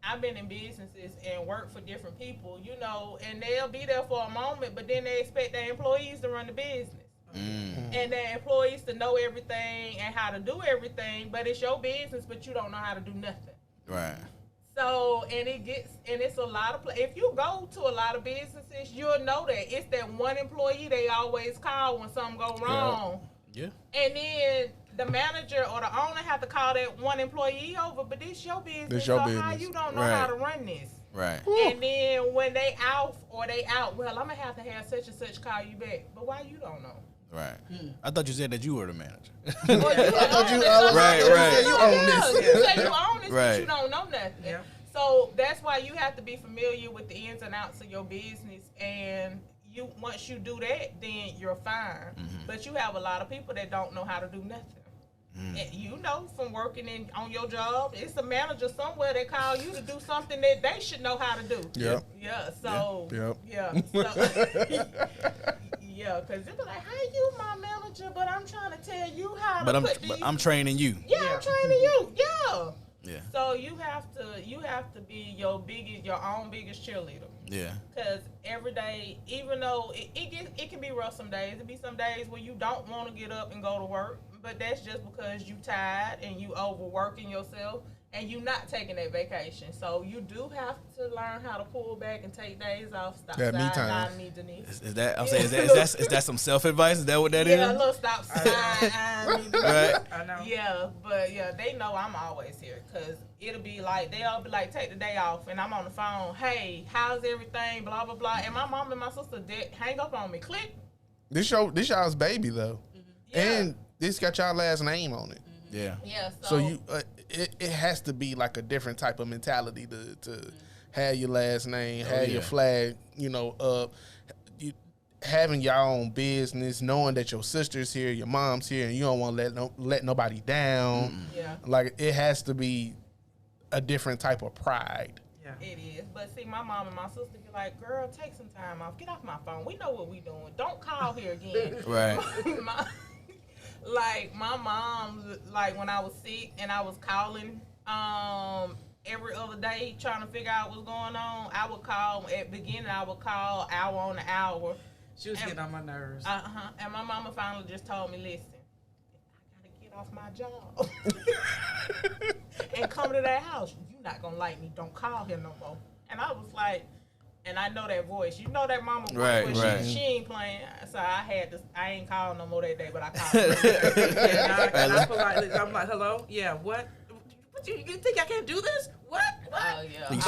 I've been in businesses and worked for different people, you know, and they'll be there for a moment, but then they expect their employees to run the business. And their employees to know everything and how to do everything, but it's your business, but you don't know how to do nothing. Right. So, and it's a lot of, if you go to a lot of businesses, you'll know that it's that one employee they always call when something go wrong. Yeah. And then the manager or the owner have to call that one employee over, but it's your business. It's your so business. how you don't know how Right. to run this? Right. And then when they out, well, I'm gonna have to have such and such call you back. But why you don't know? Right. I thought you said that you were the manager. Or you thought you- Right, right. You own this. You say you own this, but Right. you don't know nothing. Yeah. So that's why you have to be familiar with the ins and outs of your business. And you once you do that, then you're fine. But you have a lot of people that don't know how to do nothing. And you know, from working on your job, it's a manager somewhere that call you to do something that they should know how to do. Yep. Yeah. So. Yep. Yeah. So, yeah, because they be like, "How you my manager?" But I'm trying to tell you how But to I'm put these. I'm training you. Yeah, I'm training you. Yeah. Yeah. So you have to be your own biggest cheerleader. Yeah. Because every day, even though it can be rough some days, it be some days where you don't want to get up and go to work, but that's just because you tired and you overworking yourself and you not taking that vacation. So you do have to learn how to pull back and take days off. Stop That me sign, time. I need Denise. Is that I'm saying is that some self advice? Is that what that is? Yeah, a little stop sign, I need Denise. Right. I know. Yeah, but yeah, they know I'm always here because it'll be like, they'll be like, take the day off, and I'm on the phone, hey, how's everything, blah, blah, blah. And my mom and my sister hang up on me. Click. This y'all's baby though, Yeah. and this got y'all last name on it. Yeah. Yeah, So you, it has to be like a different type of mentality to have your last name, have yeah. your flag, up. You having your own business, knowing that your sister's here, your mom's here, and you don't want to let nobody down. Yeah, Like it has to be a different type of pride. Yeah. it is. But see, my mom and my sister be like, girl, take some time off. Get off my phone. We know what we doing. Don't call here again. Right. my mom, like when I was sick and I was calling every other day trying to figure out what's going on, I would call at the beginning. I would call hour on the hour. She was getting on my nerves. And my mama finally just told me, listen, I gotta get off my job and come to that house. You're not gonna like me. Don't call here no more. And I was like, and I know that voice. You know that mama voice. Right, when right. She ain't playing. So I ain't called no more that day, but I called her. and I politely, I'm like, hello? Yeah, what? What you think I can't do this? What? Oh, yeah. You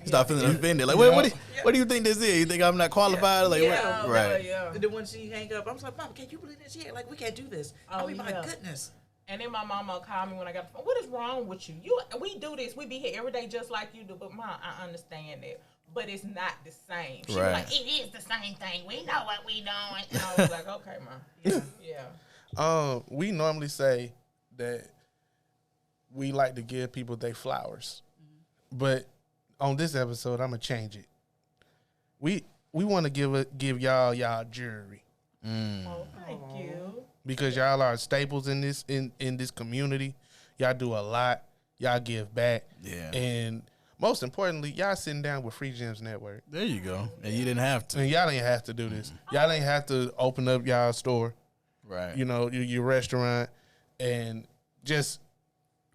start feeling offended. Like, what do you think this is? You think I'm not qualified? Like, Yeah, what? Right. yeah. And then when she hang up, I'm just like, Mom, can you believe this? Yeah, like we can't do this. Oh, I mean, my yeah. goodness. And then my mama called me when I got the phone. What is wrong with you? We do this. We be here every day just like you do. But Mom, I understand that. But it's not the same. She was Right. like, it is the same thing. We know what we doing. And I was like, okay, Mom. Yeah. We normally say that we like to give people their flowers, but on this episode, I'm gonna change it. We want to give y'all jewelry Oh, thank you. because y'all are staples in this community. Y'all do a lot. Y'all give back. Yeah. And most importantly, y'all sitting down with Free Gems Network. There you go. And you didn't have to. And y'all ain't have to do this. Y'all ain't have to open up y'all store, Right. your restaurant, and just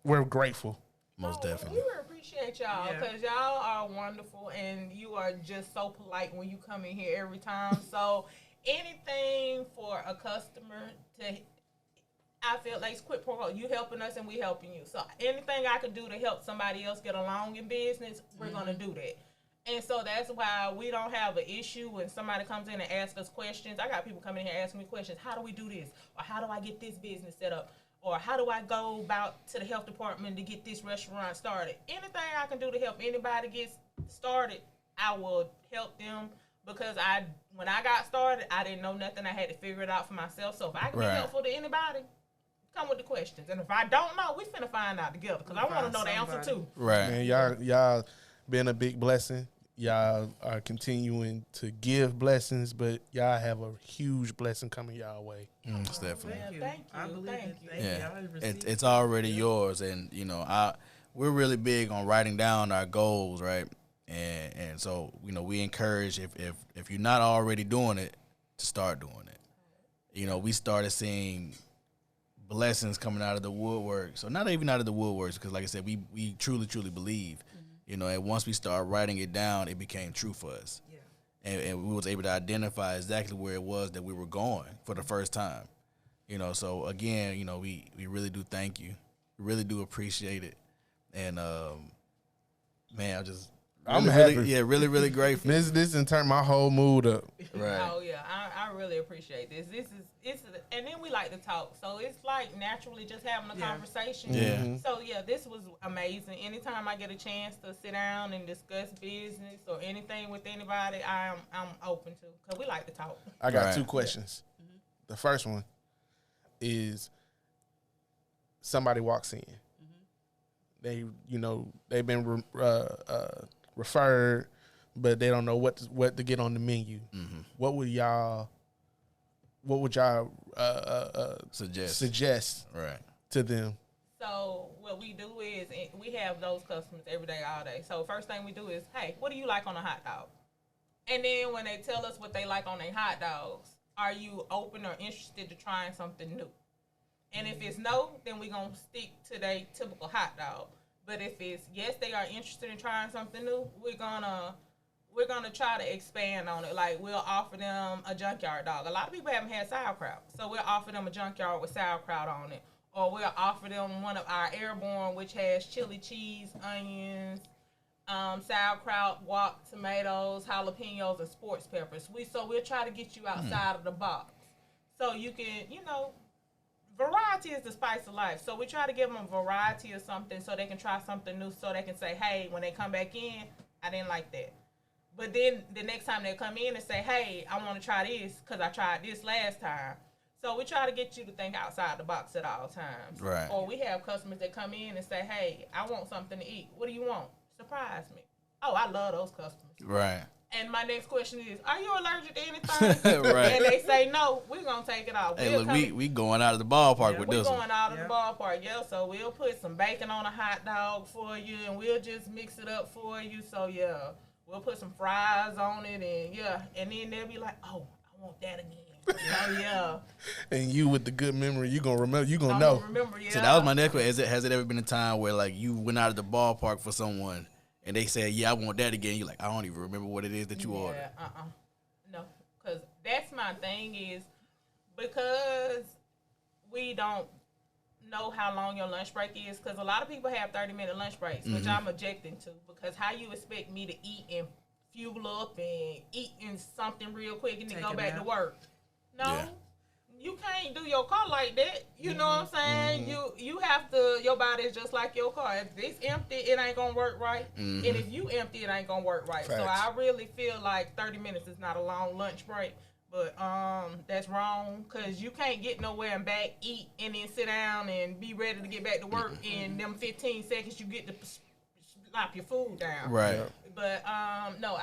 we're grateful. Most We definitely. really appreciate y'all Yeah. because y'all are wonderful and you are just so polite when you come in here every time. So anything for a customer I feel like it's quid pro quo. You helping us and we helping you. So anything I can do to help somebody else get along in business, we're gonna do that. And so that's why we don't have an issue when somebody comes in and asks us questions. I got people coming in here asking me questions. How do we do this? Or how do I get this business set up? Or how do I go about to the health department to get this restaurant started? Anything I can do to help anybody get started, I will help them. because when I got started, I didn't know nothing. I had to figure it out for myself. So if I can be Right. helpful to anybody, come with the questions. And if I don't know, we finna find out together because I want to Find know the answer somebody. too. Right. Man, y'all been a big blessing. Y'all are continuing to give blessings, but y'all have a huge blessing coming y'all way. Stephanie. Yeah, you. thank I you, believe thank it. you. Thank Yeah, you. I received it's already yours, and we're really big on writing down our goals, right? And so we encourage if you're not already doing it, to start doing it. We started seeing blessings coming out of the woodwork. So not even out of the woodworks, because like I said, we truly believe. And once we start writing it down, it became true for us. Yeah. And we was able to identify exactly where it was that we were going for the first time. So again, we really do thank you. We really do appreciate it. And man, I'm really, happy. yeah, really grateful. This in turn my whole mood up. Right. Oh yeah, I really appreciate this. And then we like to talk, so it's like naturally just having a Yeah. conversation. Yeah. So yeah, this was amazing. Anytime I get a chance to sit down and discuss business or anything with anybody, I'm open to, because we like to talk. I got Right. 2 questions. The first one is somebody walks in. They've been referred, but they don't know what to get on the menu. What would y'all suggest Right. to them? So what we do is we have those customers every day, all day. So first thing we do is, hey, what do you like on a hot dog? And then when they tell us what they like on their hot dogs, are you open or interested to trying something new? And if it's no, then we're going to stick to their typical hot dog. But if it's yes, they are interested in trying something new, we're gonna try to expand on it. Like, we'll offer them a junkyard dog. A lot of people haven't had sauerkraut, so we'll offer them a junkyard with sauerkraut on it. Or we'll offer them one of our airborne, which has chili cheese, onions, sauerkraut, guac, tomatoes, jalapenos, and sports peppers. We'll try to get you outside of the box, so you can, variety is the spice of life. So we try to give them a variety of something so they can try something new, so they can say, hey, when they come back in, I didn't like that. But then the next time they come in and say, hey, I want to try this because I tried this last time. So we try to get you to think outside the box at all times. Right. Or we have customers that come in and say, hey, I want something to eat. What do you want? Surprise me. Oh, I love those customers. Right. And my next question is, are you allergic to anything? Right. And they say no, we're going to take it off. Hey, We'll look, come we going out of the ballpark with we're this going one. out of Yeah. the ballpark, yeah. So we'll put some bacon on a hot dog for you, and we'll just mix it up for you. So yeah, we'll put some fries on it, and yeah, and then they'll be like, "Oh, I want that again." So yeah, And you with the good memory, you gonna remember. You gonna I'm know. gonna remember. Yeah. So that was my next question. Has it ever been a time where like you went out of the ballpark for someone and they said, yeah, I want that again? You're like, I don't even remember what it is that you ordered. No, because that's my thing is because we don't know how long your lunch break is, because a lot of people have 30-minute lunch breaks, which I'm objecting to, because how you expect me to eat and fuel up and eat in something real quick and then Take go a back to nap. work? No. Yeah. You can't do your car like that. You know what I'm saying? You have to, your body is just like your car. If it's empty, it ain't gonna work right. And if you empty, it ain't gonna work right. So Facts. I really feel like 30 minutes is not a long lunch break. But that's wrong, because you can't get nowhere and back, eat, and then sit down and be ready to get back to work. In them 15 seconds, you get to slop your food down. Right. But no,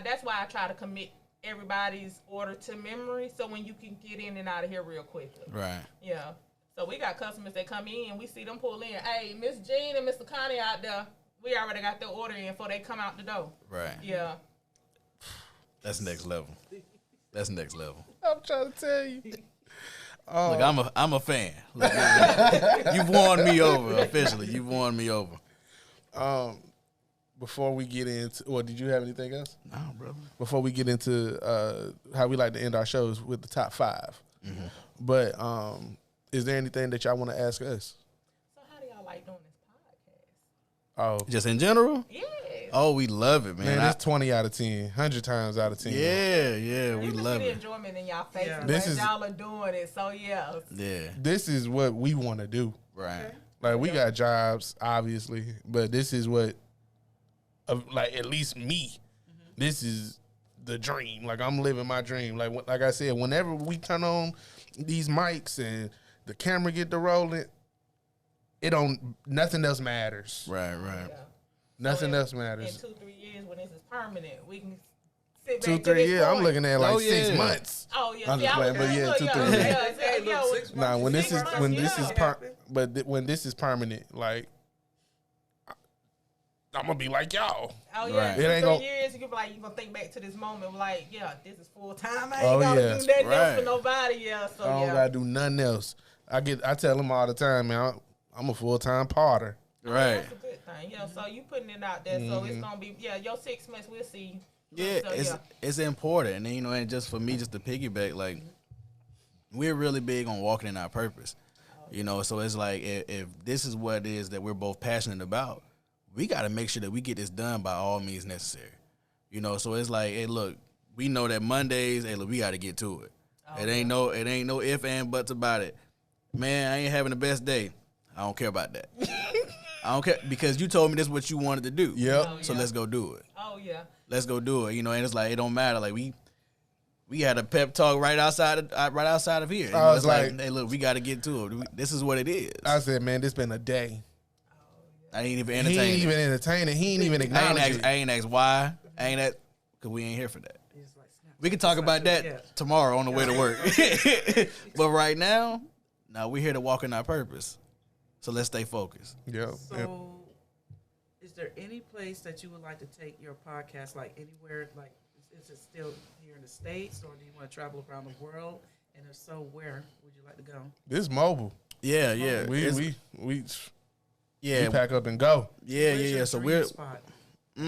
that's why I try to commit everybody's order to memory, so when you can get in and out of here real quickly. Right. Yeah. So we got customers that come in, we see them pull in. Hey, Miss Jean and Mr. Connie out there, we already got their order in before they come out the door. Right. Yeah. That's next level. That's next level. I'm trying to tell you. Look, I'm a fan. Look, you've won me over officially. You've won me over. Before we get into, or did you have anything else? No, brother. Before we get into how we like to end our shows with the top 5, but is there anything that y'all want to ask us? So how do y'all like doing this podcast? Oh Just in general? Yes. Oh, we love it, man. man, it's 20 out of 10, 100 times out of 10. Yeah, we You can love see the it. enjoyment in y'all faces Yeah. This as is- y'all are doing it. So yeah. Yeah, This is what we want to do. right. Like, we got jobs, obviously, but this is what, like, at least me, this is the dream. Like I'm living my dream. Like I said, whenever we turn on these mics and the camera get to rolling, nothing else matters. Right. Yeah. Nothing So else in matters. 2-3 years, when this is permanent, we can sit back 2, to 3 this years. I'm point. looking at like Oh, 6 yeah. months. Oh yeah, I'm see, just I was playing, but yeah, look, 2, yeah, 3 yeah, years. yeah, Hey, look, yeah, 6 Nah, months, when this 6 is months, when yeah. this is when this is permanent, like I'm gonna be like y'all. Oh yeah, Right. in It ain't 3 gon- years, you can be like, you gonna think back to this moment, like, yeah, this is full time. I Oh, ain't gotta yeah. do nothing else Right. for nobody. Yeah, so I don't yeah. gotta do nothing else. I tell them all the time, man. I'm a full-time potter. Right. That's a good thing. Yeah, so you putting it out there, so it's gonna be your 6 months. We'll see. Yeah, So, it's important, and and just for me, just to piggyback, like we're really big on walking in our purpose, So it's like if this is what it is that we're both passionate about, we got to make sure that we get this done by all means necessary, So it's like, hey, look, we know that Mondays, hey, look, we got to get to it. It ain't no if and buts about it. Man, I ain't having the best day. I don't care about that. I don't care because you told me this is what you wanted to do. Yep. Oh, So yeah. let's go do it. Oh yeah. Let's go do it, And it's like it don't matter. Like we had a pep talk right outside of here. I was It's like, like- hey, look, we got to get to it. This is what it is. I said, man, this been a day. I ain't even He entertaining. ain't even entertaining. He ain't even acknowledging it. I ain't asked why. I ain't that because we ain't here for that. It's like, snap. We can talk about that Yeah. tomorrow on the way to work. But right now, we're here to walk in our purpose. So let's stay focused. Yep. So, Yep. is there any place that you would like to take your podcast? Like anywhere? Like, is it still here in the States, or do you want to travel around the world? And if so, where would you like to go? This mobile. Yeah. We yeah, pack up and go. yeah. Where's your So dream we're. spot? I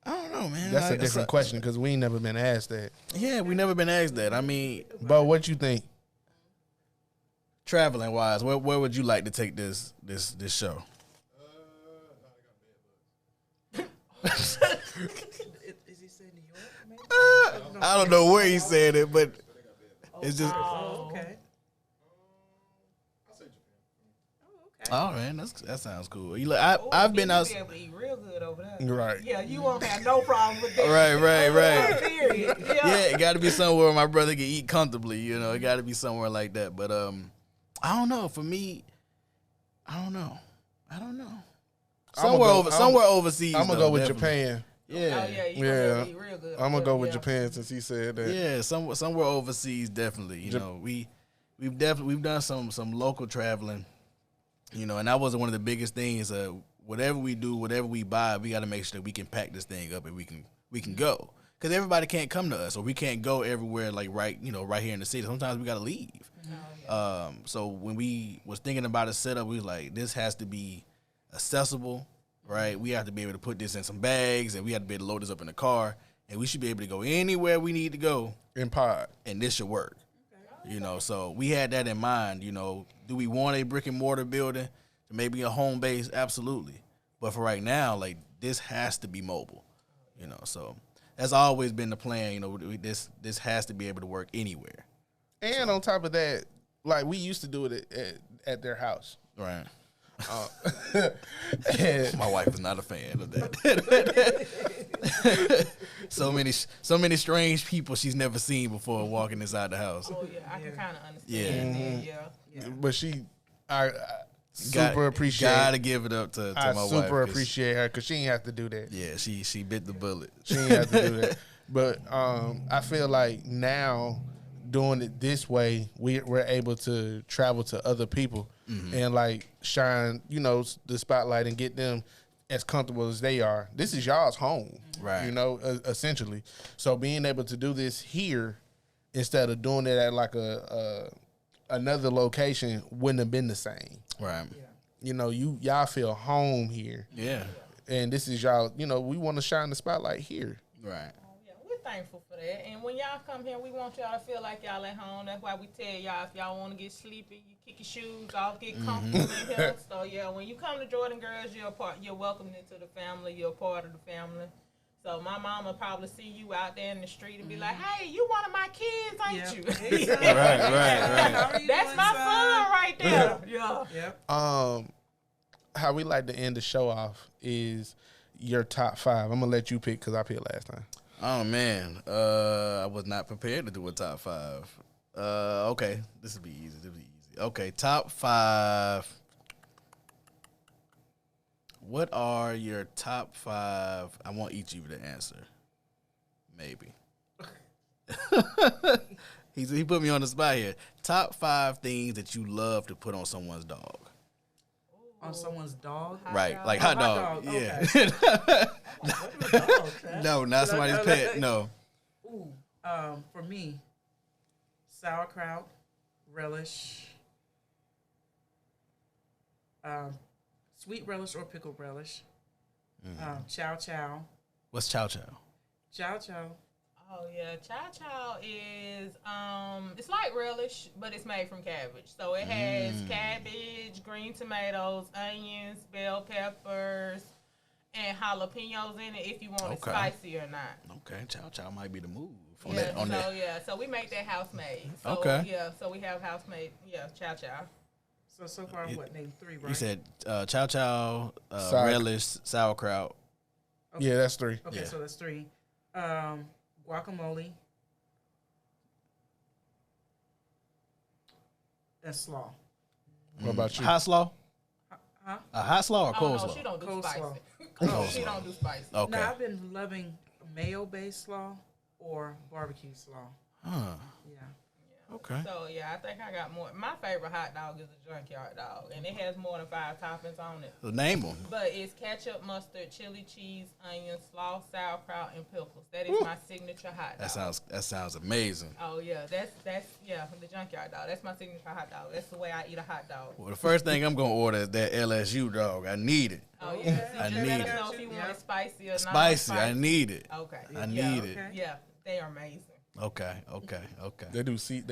don't know, man. That's a Like, different question because we ain't never been asked that. Yeah, we never been asked that. I mean, But what you think? traveling wise, where would you like to take this show? Is he saying New York? Maybe? I don't know where he said it, but it's just. Oh, okay. Oh man, that sounds cool. You look, I've been out. Be able to eat real good over there. Right. Yeah, you won't have no problem with that. Right. Period. Yeah, it got to be somewhere where my brother can eat comfortably. It got to be somewhere like that. But I don't know. For me, I don't know. Somewhere overseas. I'm gonna though, go with definitely. Japan. Oh Yeah, yeah, you Yeah. gonna eat real good. I'm gonna go with Yeah. Japan since he said that. yeah. Somewhere overseas, definitely. We've done some local traveling. And that was one of the biggest things. Whatever we do, whatever we buy, we got to make sure that we can pack this thing up and we can go. Because everybody can't come to us, or we can't go everywhere like right here in the city. Sometimes we got to leave. So when we was thinking about a setup, we was like, this has to be accessible, right? We have to be able to put this in some bags, and we have to be able to load this up in the car, and we should be able to go anywhere we need to go, In pod. and this should work. So we had that in mind. Do we want a brick and mortar building? Maybe a home base? Absolutely. But for right now, like, this has to be mobile. So that's always been the plan. This has to be able to work anywhere. And on top of that, like we used to do it at their house. Right. And My wife is not a fan of that. so many strange people she's never seen before walking inside the house. Oh yeah, I can kind of Yeah. understand. Yeah. but I super appreciate. Gotta give it up to I my wife. super 'cause appreciate her because she ain't have to do that. Yeah, she bit the bullet. She ain't have to do that. But I feel like now doing it this way, we're able to travel to other people and like shine, the spotlight and get them as comfortable as they are. This is y'all's home, Right. Essentially. So being able to do this here instead of doing it at like another location wouldn't have been the same. Right. Y'all feel home here, Yeah. and this is y'all. We want to shine the spotlight here. Right. Yeah, we're thankful for that. And when y'all come here, we want y'all to feel like y'all at home. That's why we tell y'all, if y'all want to get sleepy, you kick your shoes off, get comfortable in here. So yeah, when you come to Jordan Girls, you're welcomed into the family. You're a part of the family. So my mama probably see you out there in the street and be like, "Hey, you one of my kids, ain't you?" Right. How are you That's doing, my son? son right there. Yeah. Yep. How we like to end the show off is, your top 5. I'm gonna let you pick because I picked last time. Oh man, I was not prepared to do a top 5. Okay, this will be easy. Okay, top 5. What are your top 5? I want each of you to answer. Maybe. He put me on the spot here. Top 5 things that you love to put on someone's dog. On someone's dog? Right, dog. like Oh, hot hot dog. dog, Yeah. What are dogs, man? No, not somebody's pet. No. Ooh, for me, sauerkraut, relish, sweet relish or pickled relish, chow chow, What's chow chow? chow chow. Oh yeah, chow chow is it's like relish, but it's made from cabbage. So it has cabbage, green tomatoes, onions, bell peppers, and jalapenos in it. If you want it Okay. spicy or not. Okay, chow chow might be the move on Yeah, that. On that. so we make that house made. So, Okay. Yeah, so we have house made. Yeah, chow chow. So far, what, name 3, right? You said chow chow, Sour- relish, sauerkraut. Yeah, that's 3. Okay, yeah. so that's 3. Guacamole and slaw. What about you? Hot slaw? Huh? A hot slaw or Oh cold no, slaw? she don't do Coleslaw. spicy. Coleslaw. She don't do spicy. Okay. Now, I've been loving mayo-based slaw or barbecue slaw. Huh. Yeah. Okay. So yeah, I think I got more. My favorite hot dog is a junkyard dog, and it has more than 5 toppings on it. So name them. But it's ketchup, mustard, chili cheese, onions, slaw, sauerkraut, and pickles. That is my signature hot dog. That sounds amazing. Oh yeah, that's the junkyard dog. That's my signature hot dog. That's the way I eat a hot dog. Well, the first thing I'm gonna order is that LSU dog. I need it. Oh yeah, I so you need let us it. know if you want Yeah. it spicy or not. Spicy. I need it. Okay. I Yeah. need it. Okay. Yeah, they are amazing. Okay. They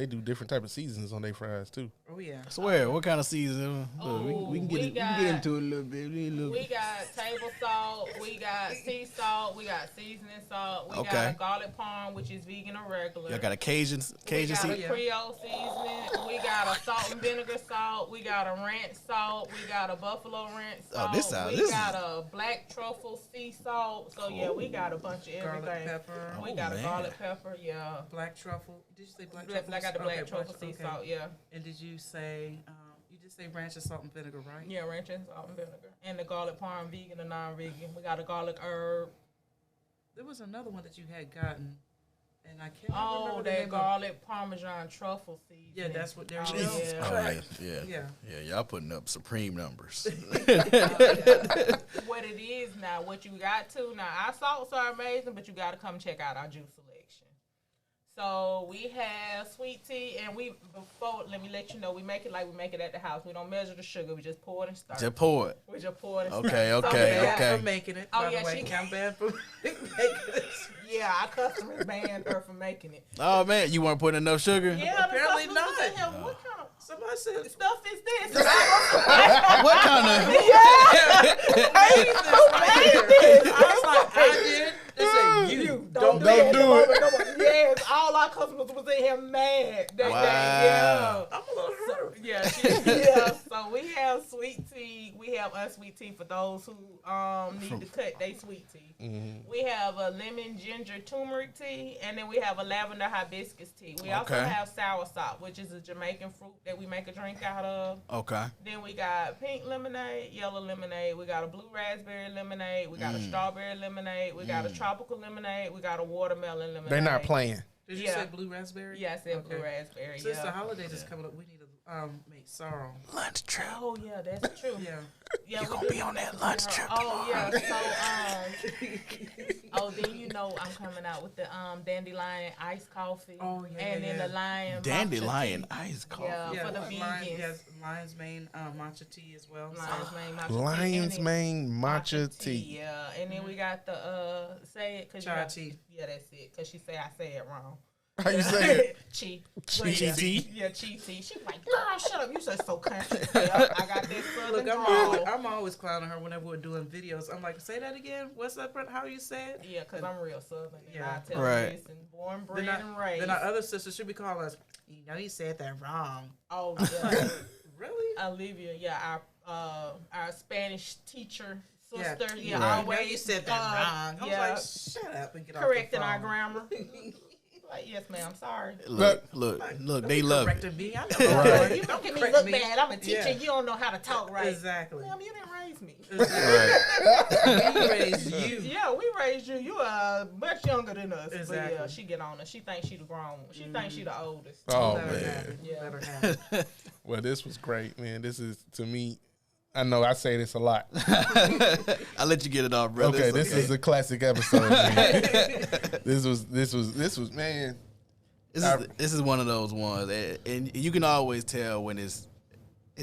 do different type of seasons on their fries too. Oh, yeah. I swear, what kind of season? Oh, we can we get got- into it a little bit. We got table salt, we got sea salt, we got seasoning salt, we Okay. got garlic parm, which is vegan or regular. Y'all got a Cajun we got a season? Creole seasoning. We got a salt and vinegar salt. We got a ranch salt. We got a buffalo ranch Oh, salt. this we is- got a black truffle sea salt. So yeah, we got a bunch of everything. Garlic pepper, We Oh, got a man. garlic pepper. Yeah. black truffle. Did you say black Black, truffle? I got the black Okay, truffle sea okay. salt. Yeah. And did you say, you just say ranch and salt and vinegar, right? Yeah, ranch and salt and vinegar. And the garlic parm, vegan and non-vegan. We got a garlic herb. There was another one that you had gotten, and I can't Oh, remember the that name of. garlic parmesan truffle seasoning. Yeah, that's what they're Oh, using. yeah. Oh, yeah. Yeah. Y'all putting up supreme numbers. What it is now, what you got to now, our salts are amazing, but you got to come check out our juice selection. So we have sweet tea, and let me let you know, we make it like we make it at the house. We don't measure the sugar, we just pour it and stir. Just pour it. We just pour it and Okay, stir. So okay, we got- okay. For making it. Oh, by yeah, the way. she- I'm bad for making it. Yeah, our customers banned her from making it. Oh man, you weren't putting enough sugar? Yeah, Apparently the customers was in not. here, what kind of Somebody said, stuff is this? What kind of? I was like, I did. They said, you don't do it. Yes, all our customers was in here mad. That Wow. day, yeah. I'm a little hurt. Yeah. So we have sweet tea. We have unsweet tea for those who need to cut their sweet tea. We have a lemon ginger turmeric tea, and then we have a lavender hibiscus tea. We also Okay. have soursop, which is a Jamaican fruit that we make a drink out of. Okay. Then we got pink lemonade, yellow lemonade. We got a blue raspberry lemonade. We got a strawberry lemonade. We got a tropical lemonade. We got a watermelon lemonade. They're not playing. Did you Yeah. say blue raspberry? Yeah, I said Okay. blue raspberry. Since the Yeah. holidays is coming up, we need to make sorrow. Lunch trip. Oh yeah, that's true. Yeah. Yeah, You we gonna do be on need that to lunch see trip her. Oh yeah, so then you know I'm coming out with the dandelion iced coffee. Oh, yeah, and yeah, then yeah. the lion Dandelion matcha tea. ice coffee. Yeah, for the vegans. Yes, lion's mane matcha tea as well. Lion's mane matcha tea. Lion's and then mane matcha tea. Yeah, and then we got the say it cause Chai you got, tea. Yeah, that's it. Cause she say I say it wrong. How you say it? Chi. Chi But yeah, tea? Yeah, chi tea. She like, girl, shut up. You just so country. Yeah, I got this southern Look, drawl. I'm always clowning her whenever we're doing videos. I'm like, say that again. What's that? How you say it? Yeah, because I'm real southern. And Yeah. I tell Right. this and born, Then bred, and raised. then our other sister should be calling us. You know, you said that wrong. Oh, yeah. Really? Olivia, yeah, our Spanish teacher sister. Yeah, Right. Now always you said that wrong. I yeah, was like, shut up and get correcting off our the phone. grammar. Like, yes, ma'am. Sorry. Look, Don't they be love it. correcting me. I know Right. You don't get me correct look me. bad. I'm a teacher. Yeah. You don't know how to talk right. Exactly. Ma'am, you didn't raise me. Right. We raised you. Yeah, we raised you. You are much younger than us. But Exactly. yeah, she get on us. She thinks she the grown. She thinks she the oldest. Oh Let her man. have it. Yeah. Let her have it. Well, this was great, man. This is, to me, I know I say this a lot. I'll let you get it off, brother. Okay, It's this is a classic episode. Man. This was man. This is one of those ones, and you can always tell when it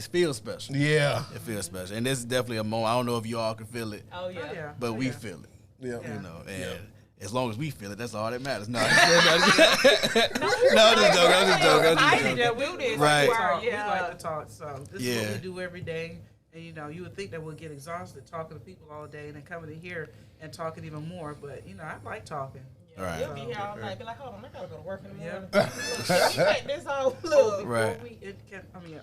feels special. Yeah. It feels special, and this is definitely a moment. I don't know if you all can feel it, Oh, yeah. Oh, yeah. but Oh, we yeah. feel it. Yeah. You know, and Yeah. as long as we feel it, that's all that matters. No, I'm just joking. I'm just excited joking. to do this. Right. We are, We yeah. like to talk. So this is Yeah. what we do every day. And you would think that we'll get exhausted talking to people all day and then coming in here and talking even more. But I like talking. Right. You'll be here all night. Be like, hold on, I gotta go to work in the Yeah. morning. Look, can we take this off? Oh, Look. before Right.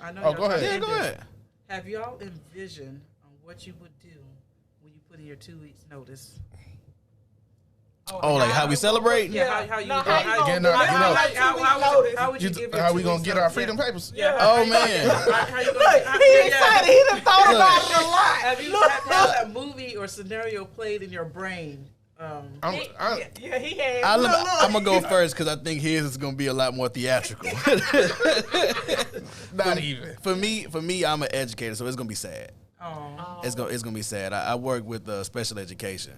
I know. Oh, y'all go ahead. trying to Yeah, end go this. ahead. Have y'all envisioned what you would do when you put in your 2 weeks notice? Oh, like how we celebrate? Yeah, how you No, would how do you it? gonna Getting do our- it? you know- How would you give your How 2 we gonna weeks get our notice? freedom Yeah. papers? Yeah. Oh, how you gonna- man. how you gonna? Look, how- he yeah. excited. He done thought about it a lot. Have you Look. have that movie or scenario played in your brain? I'm Yeah, he had. I'm Look. gonna go first because I think his is gonna be a lot more theatrical. not even. For me, I'm an educator, so it's gonna be sad. Oh, It's gonna be sad. I work with special education,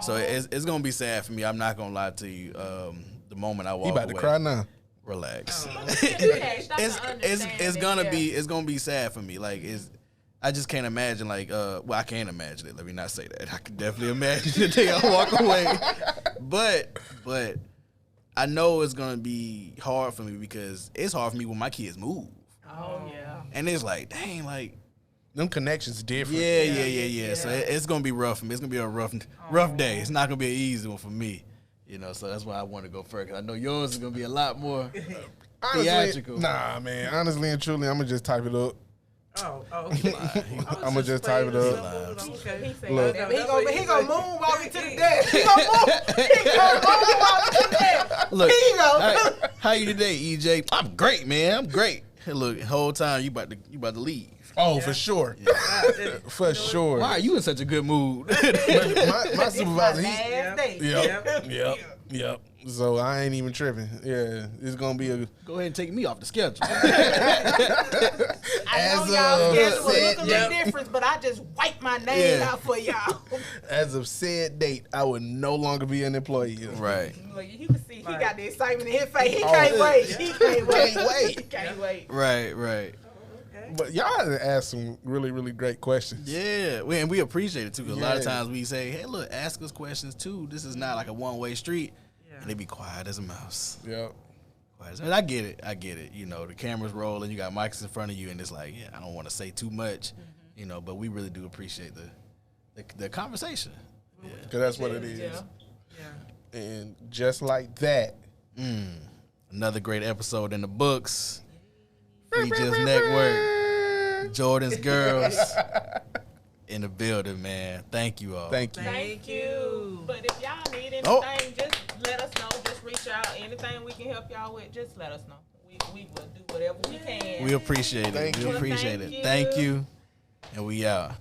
so it's gonna be sad for me. I'm not gonna lie to you. The moment I walk He about away, to cry now. relax. it's It's gonna be sad for me. Like I just can't imagine. Like well, I can't imagine it. Let me not say that. I can definitely imagine the day I walk away. But I know it's gonna be hard for me because it's hard for me when my kids move, Oh yeah. and it's like, dang, like. Them connections different. Yeah. So it's gonna be rough for me. It's gonna be a rough day. It's not gonna be an easy one for me. So that's why I want to go first. 'Cause I know yours is gonna be a lot more Honestly, theatrical. nah, man. Honestly and truly, I'm gonna just type it up. okay. I'ma just type it up. Okay. Look. He gonna moonwalk me to the desk. He gonna moonwalk me to the desk. Look, Here you go. how you today, EJ? I'm great, man. I'm great. Hey, look, whole time you about to leave. Oh, for sure. For sure. Why are you in such a good mood? My supervisor, Last day. Yep. So I ain't even tripping. Yeah, it's gonna be a. Go ahead and take me off the schedule. I know y'all schedule said, look a little different, but I just wipe my name Yeah. out for y'all. as of said date, I would no longer be an employee. Right. Look, you can see he Right. got the excitement in his face. He Oh, can't yeah. wait. He can't wait. Can't wait. He can't wait. Right. But y'all had to ask some really, really great questions. Yeah, and we appreciate it too. 'Cause a lot of Yeah. times we say, "Hey, look, ask us questions too. This is not like a one-way street." Yeah. And they be quiet as a mouse. Yep. And I get it. The camera's rolling, you got mics in front of you, and it's like, yeah, I don't want to say too much, but we really do appreciate the conversation. Yeah. Because that's what it is. Yeah. And just like that, Another great episode in the books. Free Just Network. Jordan's Girls in the building, man. Thank you all. thank you. Thank you. But if y'all need anything, Oh. just let us know. Just reach out. Anything we can help y'all with, just let us know. We will do whatever we can. We appreciate it. Thank We you. appreciate Thank it. you. Thank you. And we out.